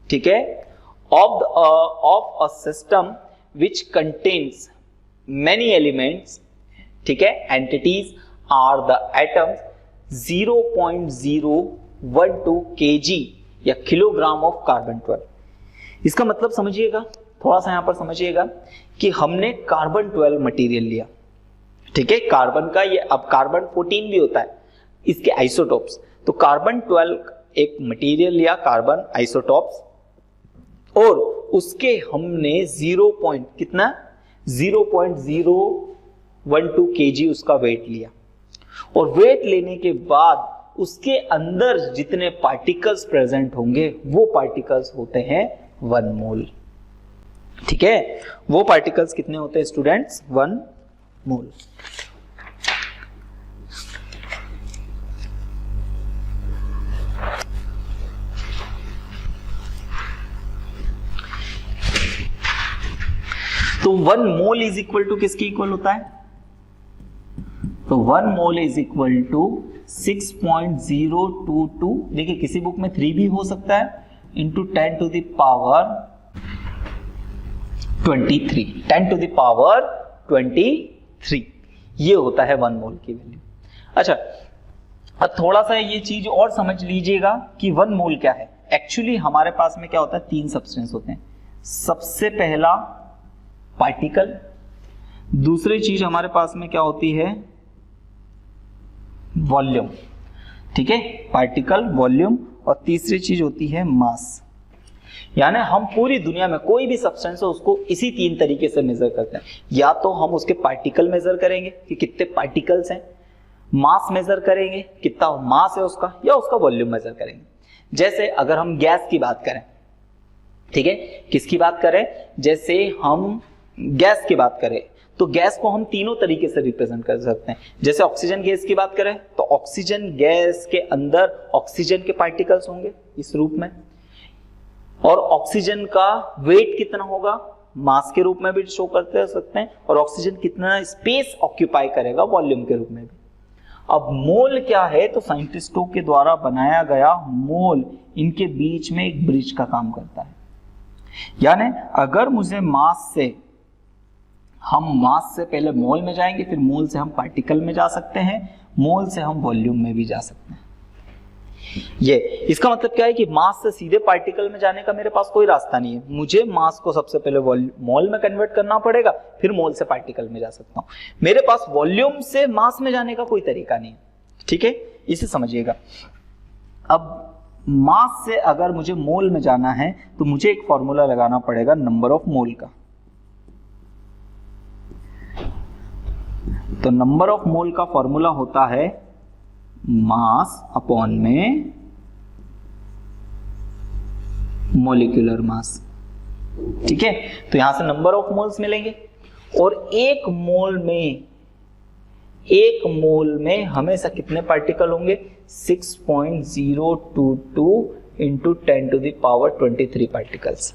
ठीक है, of a system which contains many elements, ठीक है, entities are the atoms 0.012 kg या किलोग्राम ऑफ कार्बन 12। इसका मतलब समझिएगा, थोड़ा सा यहां पर समझिएगा कि हमने कार्बन 12 मटेरियल लिया, ठीक है, कार्बन का ये, अब कार्बन 14 भी होता है इसके आइसोटॉप्स, तो कार्बन 12 एक मटेरियल लिया, कार्बन आइसोटॉप्स, और उसके हमने 0.012 kg उसका वेट लिया, और वेट लेने के बाद उसके अंदर जितने पार्टिकल्स प्रेजेंट होंगे वो पार्टिकल्स होते हैं 1 मोल, ठीक है। वो पार्टिकल्स कितने होते हैं स्टूडेंट्स, 1 मोल। तो 1 मोल इज इक्वल टू किसके इक्वल होता है? तो 1 मोल इज इक्वल टू 6.022, देखिए किसी बुक में 3 भी हो सकता है, into 10 to the power 23, 10 to the power 23, ये होता है 1 मोल की वैल्यू। अच्छा, अब थोड़ा सा ये चीज और समझ लीजिएगा कि 1 मोल क्या है। एक्चुअली हमारे पास में क्या होता है, 3 सब्सटेंस होते हैं। सबसे पहला पार्टिकल, दूसरी चीज हमारे पास में क्या होती है, वॉल्यूम, ठीक है, पार्टिकल, वॉल्यूम, और तीसरी चीज होती है मास। यानी हम पूरी दुनिया में कोई भी सब्सटेंस है उसको इसी 3 तरीके से मेजर करते हैं। या तो हम उसके पार्टिकल मेजर करेंगे कि कितने पार्टिकल्स हैं, मास मेजर करेंगे कितना मास है उसका, या उसका वॉल्यूम मेजर करेंगे। जैसे अगर हम गैस की बात करें, ठीक है, किसकी बात करें, जैसे हम गैस की बात करें तो गैस को हम तीनों तरीके से रिप्रेजेंट कर सकते हैं। जैसे ऑक्सीजन गैस की बात करें तो ऑक्सीजन गैस के अंदर ऑक्सीजन के पार्टिकल्स होंगे इस रूप में, और ऑक्सीजन का वेट कितना होगा मास के रूप में भी शो करते सकते हैं, और ऑक्सीजन कितना स्पेस ऑक्यूपाई करेगा वॉल्यूम के रूप में भी। अब मोल क्या है, तो साइंटिस्टों के द्वारा बनाया गया मोल इनके बीच में एक ब्रिज का काम करता है। यानी अगर मुझे मास से पहले मोल में जाएंगे, फिर मोल से हम पार्टिकल में जा सकते हैं, मोल से हम वॉल्यूम में भी जा सकते हैं। ये इसका मतलब क्या है कि मास से सीधे पार्टिकल में जाने का मेरे पास कोई रास्ता नहीं है। मुझे मास को सबसे पहले मोल में कन्वर्ट करना पड़ेगा, फिर मोल से पार्टिकल में जा सकता हूं। मेरे पास वॉल्यूम से मास में जाने का कोई तरीका नहीं है, ठीक है, इसे समझिएगा। अब मास से अगर मुझे मोल में जाना है तो मुझे एक फॉर्मूला लगाना पड़ेगा नंबर ऑफ मोल का। तो नंबर ऑफ मोल का फॉर्मूला होता है मास अपॉन में मॉलिक्यूलर मास, ठीक है। तो यहां से नंबर ऑफ मोल्स मिलेंगे, और एक मोल में हमेशा कितने पार्टिकल होंगे, 6.022 into 10 to the power 23 particles,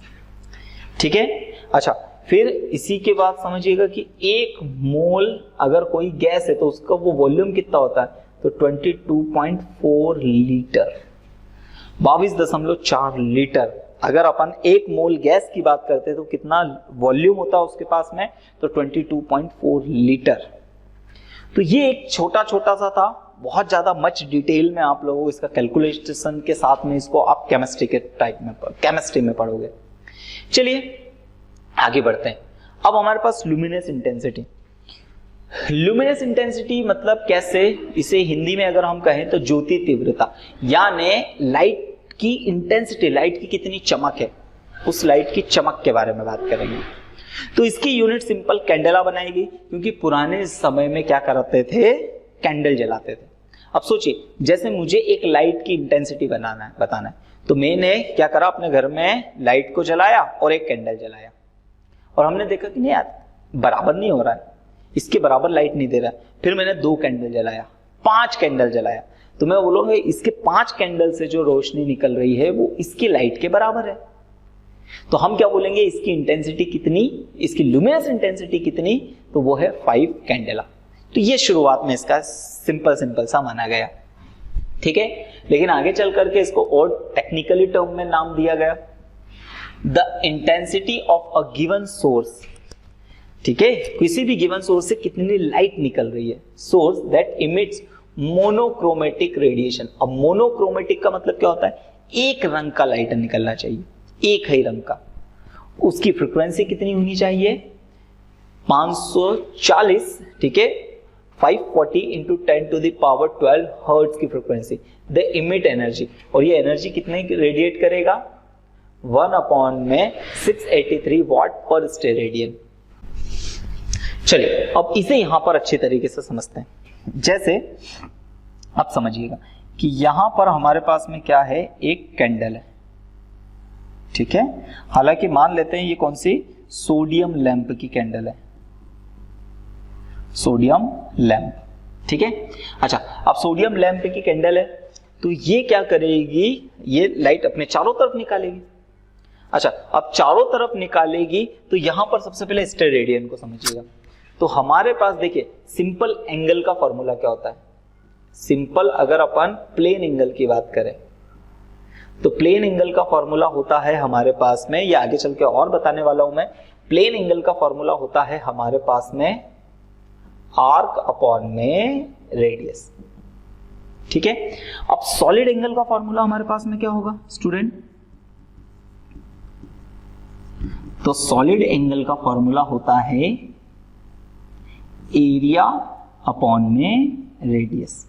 ठीक है। अच्छा, फिर इसी के बाद समझिएगा कि एक मोल अगर कोई गैस है तो उसका वो वॉल्यूम कितना होता है, तो 22.4 लीटर, 22.4 लीटर। अगर अपन एक मोल गैस की बात करते हैं तो कितना वॉल्यूम होता है उसके पास में, तो 22.4 लीटर। तो ये एक छोटा सा था, बहुत ज्यादा मच डिटेल में आप लोगों को इसका कैलकुलेशन के साथ में इसको आप केमिस्ट्री में पढ़ोगे। चलिए आगे बढ़ते हैं। अब हमारे पास लुमिनस इंटेंसिटी। लुमिनस इंटेंसिटी मतलब कैसे, इसे हिंदी में अगर हम कहें तो ज्योति तीव्रता, यानी लाइट की इंटेंसिटी, लाइट की कितनी चमक है, उस लाइट की चमक के बारे में बात करेंगे। तो इसकी यूनिट सिंपल कैंडेला बनाई गई, क्योंकि पुराने समय में क्या करते थे, कैंडल जलाते थे। अब सोचिए, जैसे मुझे एक लाइट की इंटेंसिटी बताना है, तो मैंने क्या करा, अपने घर में लाइट को जलाया और एक कैंडल जलाया, और हमने देखा कि नहीं यार बराबर नहीं हो रहा है, इसके बराबर लाइट नहीं दे रहा है। फिर मैंने 2 कैंडल जलाया, 5 कैंडल जलाया, तो मैं बोलूंगा इसके 5 कैंडल से जो रोशनी निकल रही है वो इसकी लाइट के बराबर है। तो हम क्या बोलेंगे, इसकी इंटेंसिटी कितनी, इसकी लुमिनस इंटेंसिटी कितनी, तो वो है 5 कैंडेला। तो ये शुरुआत में इसका सिंपल सा माना गया, ठीक है। लेकिन आगे चल करके इसको और टेक्निकली टर्म में नाम दिया गया, the intensity of a given source, ठीक है। किसी भी गिवन सोर्स से कितनी लाइट निकल रही है, source that emits monochromatic radiation. अब मोनोक्रोमेटिक का मतलब क्या होता है, एक रंग का लाइट निकलना चाहिए, एक ही रंग का। उसकी फ्रीक्वेंसी कितनी होनी चाहिए, 540, ठीक है, 540 into 10 to the power 12 hertz की फ्रीक्वेंसी। द इमिट एनर्जी, और ये एनर्जी कितने रेडिएट करेगा, 1/683 वॉट पर स्टेरेडियन। चलिए अब इसे यहां पर अच्छी तरीके से समझते हैं। जैसे अब समझिएगा कि यहां पर हमारे पास में क्या है, एक कैंडल है, ठीक है। हालांकि मान लेते हैं ये कौन सी, सोडियम लैंप की कैंडल है, सोडियम लैंप, ठीक है। अच्छा, अब सोडियम लैंप की कैंडल है तो ये क्या करेगी, ये लाइट अपने चारों तरफ निकालेगी। अच्छा, अब चारों तरफ निकालेगी तो यहां पर सबसे पहले स्टेरेडियन को समझिएगा। तो हमारे पास देखिए सिंपल एंगल का फॉर्मूला क्या होता है। सिंपल अगर अपन प्लेन एंगल की बात करें तो प्लेन एंगल का फॉर्मूला होता है हमारे पास में, ये आगे चल के और बताने वाला हूं मैं। प्लेन एंगल का फॉर्मूला होता है हमारे पास में आर्क अपॉन में रेडियस, ठीक है। अब सॉलिड एंगल का फॉर्मूला हमारे पास में क्या होगा स्टूडेंट? तो सॉलिड एंगल का फॉर्मूला होता है एरिया अपॉन में रेडियस,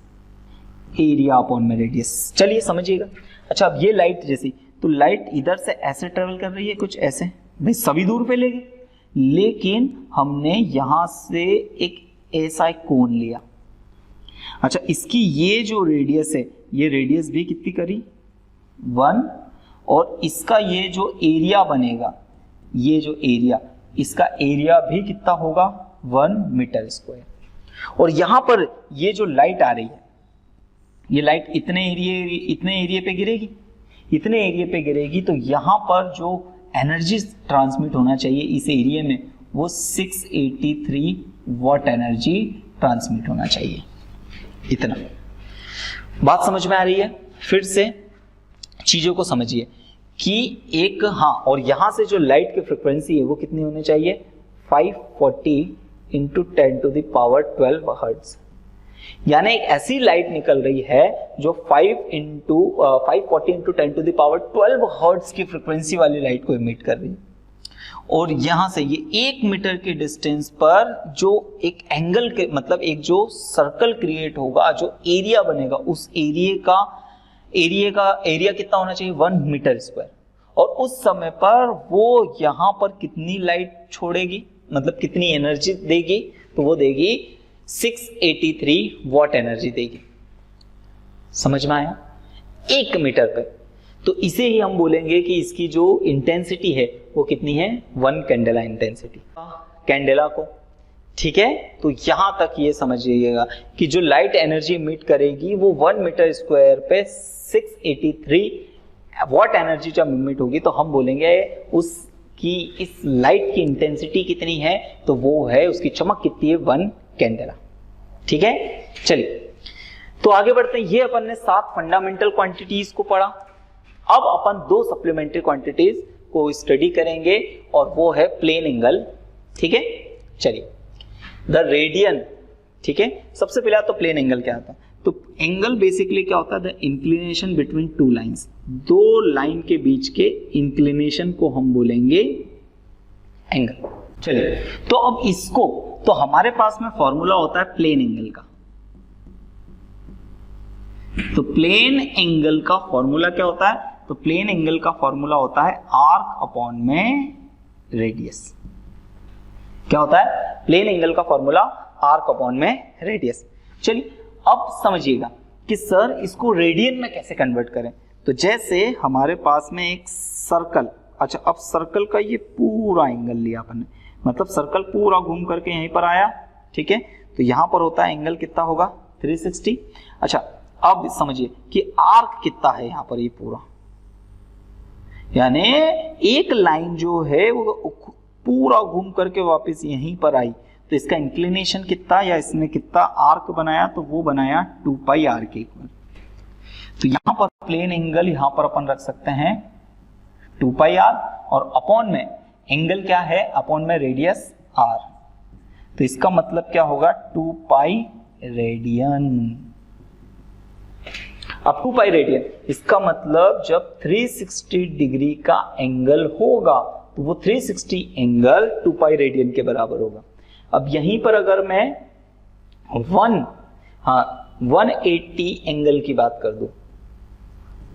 एरिया अपॉन में रेडियस। चलिए समझिएगा। अच्छा, अब ये लाइट जैसी, तो लाइट इधर से ऐसे ट्रेवल कर रही है, कुछ ऐसे, भाई सभी दूर पे ले गए, लेकिन हमने यहां से एक ऐसा एक कोण लिया। अच्छा, इसकी ये जो रेडियस है, ये रेडियस भी कितनी करी 1, और इसका ये जो एरिया बनेगा, ये जो एरिया, इसका एरिया भी कितना होगा 1 मीटर स्क्वायर। और यहां पर ये जो लाइट आ रही है, ये लाइट इतने एरिया पे गिरेगी, इतने एरिया पे गिरेगी, तो यहां पर जो एनर्जी ट्रांसमिट होना चाहिए इस एरिया में, वो 683 वॉट एनर्जी ट्रांसमिट होना चाहिए। इतना बात समझ में आ रही है? फिर से चीजों को समझिए कि एक, हाँ, और यहां से जो लाइट की फ्रीक्वेंसी है वो कितनी होनी चाहिए 540 इंटू 10⁻12 हर्ट्ज। यानी एक ऐसी लाइट निकल रही है जो 540 इंटू 10⁻12 हर्ट्ज की फ्रीक्वेंसी वाली लाइट को इमिट कर रही है। और यहां से ये 1 मीटर के डिस्टेंस पर जो एक एंगल के, मतलब एक जो सर्कल क्रिएट होगा, जो एरिया बनेगा, उस एरिया कितना होना चाहिए 1 मीटर स्क्वायर। और उस समय पर वो यहां पर कितनी लाइट छोड़ेगी, मतलब कितनी एनर्जी देगी, तो वो देगी 683 वॉट एनर्जी देगी। समझ में आया? 1 मीटर पे। तो इसे ही हम बोलेंगे कि इसकी जो इंटेंसिटी है वो कितनी है 1 कैंडेला इंटेंसिटी कैंडेला को, ठीक है। तो यहां तक ये समझिएगा कि जो लाइट एनर्जी इमिट करेगी वो 1 मीटर स्क्वायर पे 683 वॉट एनर्जी जब इमिट होगी, तो हम बोलेंगे उसकी इस लाइट की इंटेंसिटी कितनी है, तो वो है, उसकी चमक कितनी है 1 कैंडेला, ठीक है। चलिए तो आगे बढ़ते हैं। ये अपन ने 7 फंडामेंटल क्वांटिटीज को पढ़ा। अब अपन 2 सप्लीमेंट्री क्वांटिटीज को स्टडी करेंगे, और वो है प्लेन एंगल, ठीक है। चलिए, द रेडियन, ठीक है। सबसे पहले तो प्लेन एंगल क्या होता है? तो एंगल बेसिकली क्या होता है? The inclination between 2 lines, 2 line के बीच के इंक्लिनेशन को हम बोलेंगे एंगल। चलिए, तो अब इसको, तो हमारे पास में फॉर्मूला होता है प्लेन एंगल का। तो प्लेन एंगल का फॉर्मूला क्या होता है? तो प्लेन एंगल का फॉर्मूला होता है आर्क अपॉन में रेडियस। क्या होता है? प्लेन एंगल का फॉर्मूला आर्क अपॉन में रेडियस। चलिए अब समझिएगा कि सर इसको रेडियन में कैसे कन्वर्ट करें। तो जैसे हमारे पास में एक सर्कल, अच्छा, अब सर्कल का ये पूरा एंगल लिया अपन ने, मतलब सर्कल पूरा घूम करके यहीं पर आया, ठीक है। तो यहां पर होता है एंगल कितना होगा 360। अच्छा, अब समझिए कि आर्क कितना है यहां पर, ये पूरा, यानी एक लाइन जो है वो पूरा घूम करके वापस यहीं पर आई, तो इसका इंक्लिनेशन कितना, या इसने कितना आर्क बनाया, तो वो बनाया 2 पाई आर के इक्वल। तो यहां पर प्लेन एंगल यहां पर अपन रख सकते हैं 2 पाई आर, और अपॉन में एंगल क्या है, अपॉन में रेडियस आर। तो इसका मतलब क्या होगा 2 पाई रेडियन। अब 2 पाई रेडियन, इसका मतलब जब 360 डिग्री का एंगल होगा तो वो 360 एंगल 2 पाई रेडियन के बराबर होगा। अब यहीं पर अगर मैं 180 एंगल की बात कर दूं,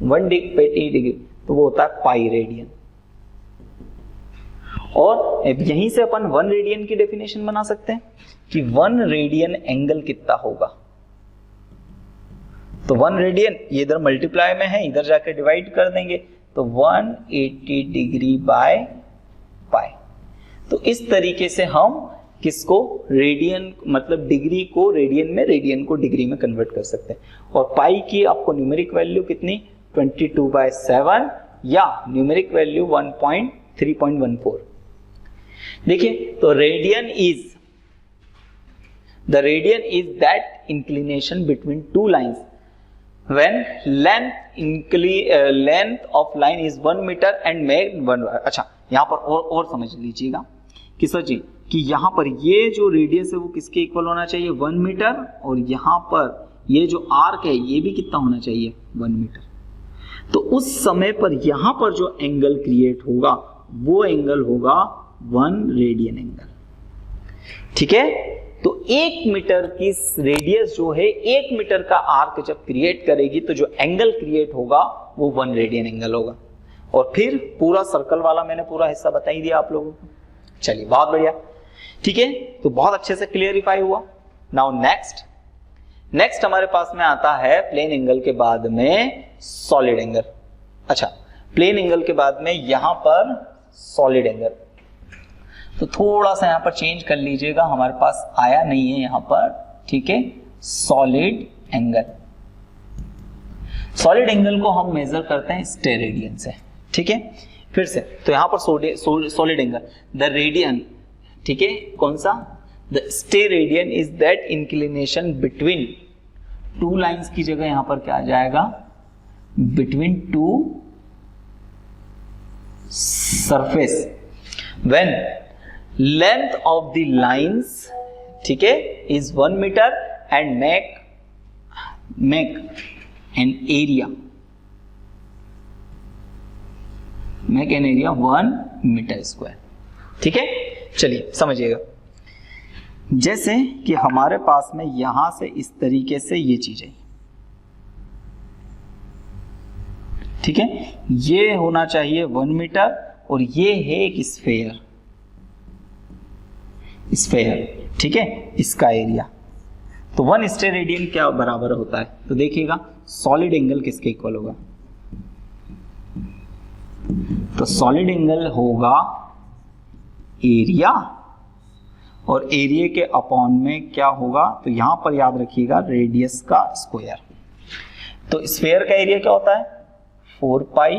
180 डिग्री, तो वो होता है पाई रेडियन। और यहीं से अपन 1 रेडियन की डेफिनेशन बना सकते हैं कि 1 रेडियन एंगल कितना होगा। तो 1 रेडियन ये इधर मल्टीप्लाई में है, इधर जाकर डिवाइड कर देंगे, तो 180 डिग्री बाय पाई। तो इस तरीके से हम किसको, रेडियन, मतलब डिग्री को रेडियन में, रेडियन को डिग्री में कन्वर्ट कर सकते हैं। और पाई की आपको न्यूमेरिक वैल्यू कितनी 22/7, या न्यूमेरिक वैल्यू 3.14। देखिए तो radian is that inclination between two lines when length of line is 1 metre and make 1। अच्छा यहां पर और समझ लीजिएगा कि सर जी कि यहां पर ये जो रेडियस है वो किसके इक्वल होना चाहिए, 1 मीटर, और यहां पर ये जो आर्क है ये भी कितना होना चाहिए, 1 मीटर। तो उस समय पर यहां पर जो एंगल क्रिएट होगा वो एंगल होगा 1 रेडियन एंगल। ठीक है, तो 1 मीटर की रेडियस जो है 1 मीटर का आर्क जब क्रिएट करेगी तो जो एंगल क्रिएट होगा वो 1 रेडियन एंगल होगा। और फिर पूरा सर्कल वाला मैंने पूरा हिस्सा बता ही दिया आप लोगों को। चलिए बहुत बढ़िया, ठीक है, तो बहुत अच्छे से क्लियरिफाई हुआ। नाउ नेक्स्ट हमारे पास में आता है प्लेन एंगल के बाद में सॉलिड एंगल। अच्छा प्लेन एंगल के बाद में यहां पर सॉलिड एंगल, तो थोड़ा सा यहां पर चेंज कर लीजिएगा, हमारे पास आया नहीं है यहां पर। ठीक है, सॉलिड एंगल को हम मेजर करते हैं स्टेरेडियन से। ठीक है, फिर से तो यहां पर सॉलिड एंगल द रेडियन, ठीक है, कौन सा, the steradian is that inclination between two lines की जगह यहां पर क्या आ जाएगा, between two surface when length of the lines, ठीक है, is 1 metre and make an area 1 metre square. ठीक है, चलिए समझिएगा, जैसे कि हमारे पास में यहां से इस तरीके से ये चीज है। ठीक है, ये होना चाहिए 1 मीटर और ये है एक स्फेयर, ठीक है, इसका एरिया। तो 1 स्टेरेडियन क्या बराबर होता है, तो देखिएगा सॉलिड एंगल किसके इक्वल होगा, तो सॉलिड एंगल होगा एरिया, और एरिया के अपॉन में क्या होगा, तो यहां पर याद रखिएगा रेडियस का स्क्वायर। तो स्फेयर का एरिया क्या होता है, 4 पाई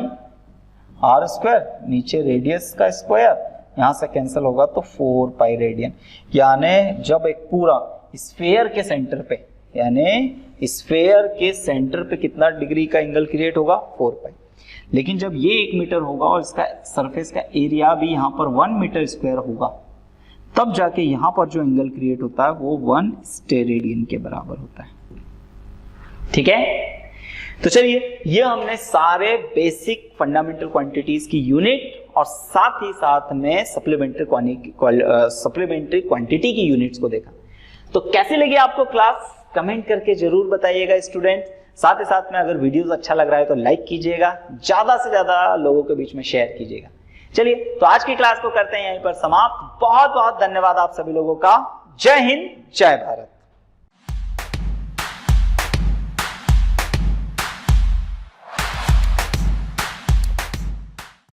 आर स्क्वायर, नीचे रेडियस का स्क्वायर, यहां से कैंसिल होगा तो 4 पाई रेडियन। यानी जब एक पूरा स्फेयर के सेंटर पे, यानी स्फेयर के सेंटर पे कितना डिग्री का एंगल क्रिएट होगा, 4 पाई। लेकिन जब ये 1 मीटर होगा और इसका सरफेस का एरिया भी यहां पर 1 मीटर स्क्वायर होगा, तब जाके यहां पर जो एंगल क्रिएट होता है वो 1 स्टेरेडियन के बराबर होता है। ठीक है, तो चलिए ये हमने सारे बेसिक फंडामेंटल क्वांटिटीज की यूनिट और साथ ही साथ में सप्लीमेंट्री क्वांटिटी की यूनिट्स को देखा। तो कैसी लगी आपको क्लास, कमेंट करके जरूर बताइएगा स्टूडेंट। साथ ही साथ में अगर वीडियोस अच्छा लग रहा है तो लाइक कीजिएगा, ज्यादा से ज्यादा लोगों के बीच में शेयर कीजिएगा। चलिए तो आज की क्लास को करते हैं यहीं पर समाप्त। बहुत बहुत धन्यवाद आप सभी लोगों का। जय हिंद, जय भारत।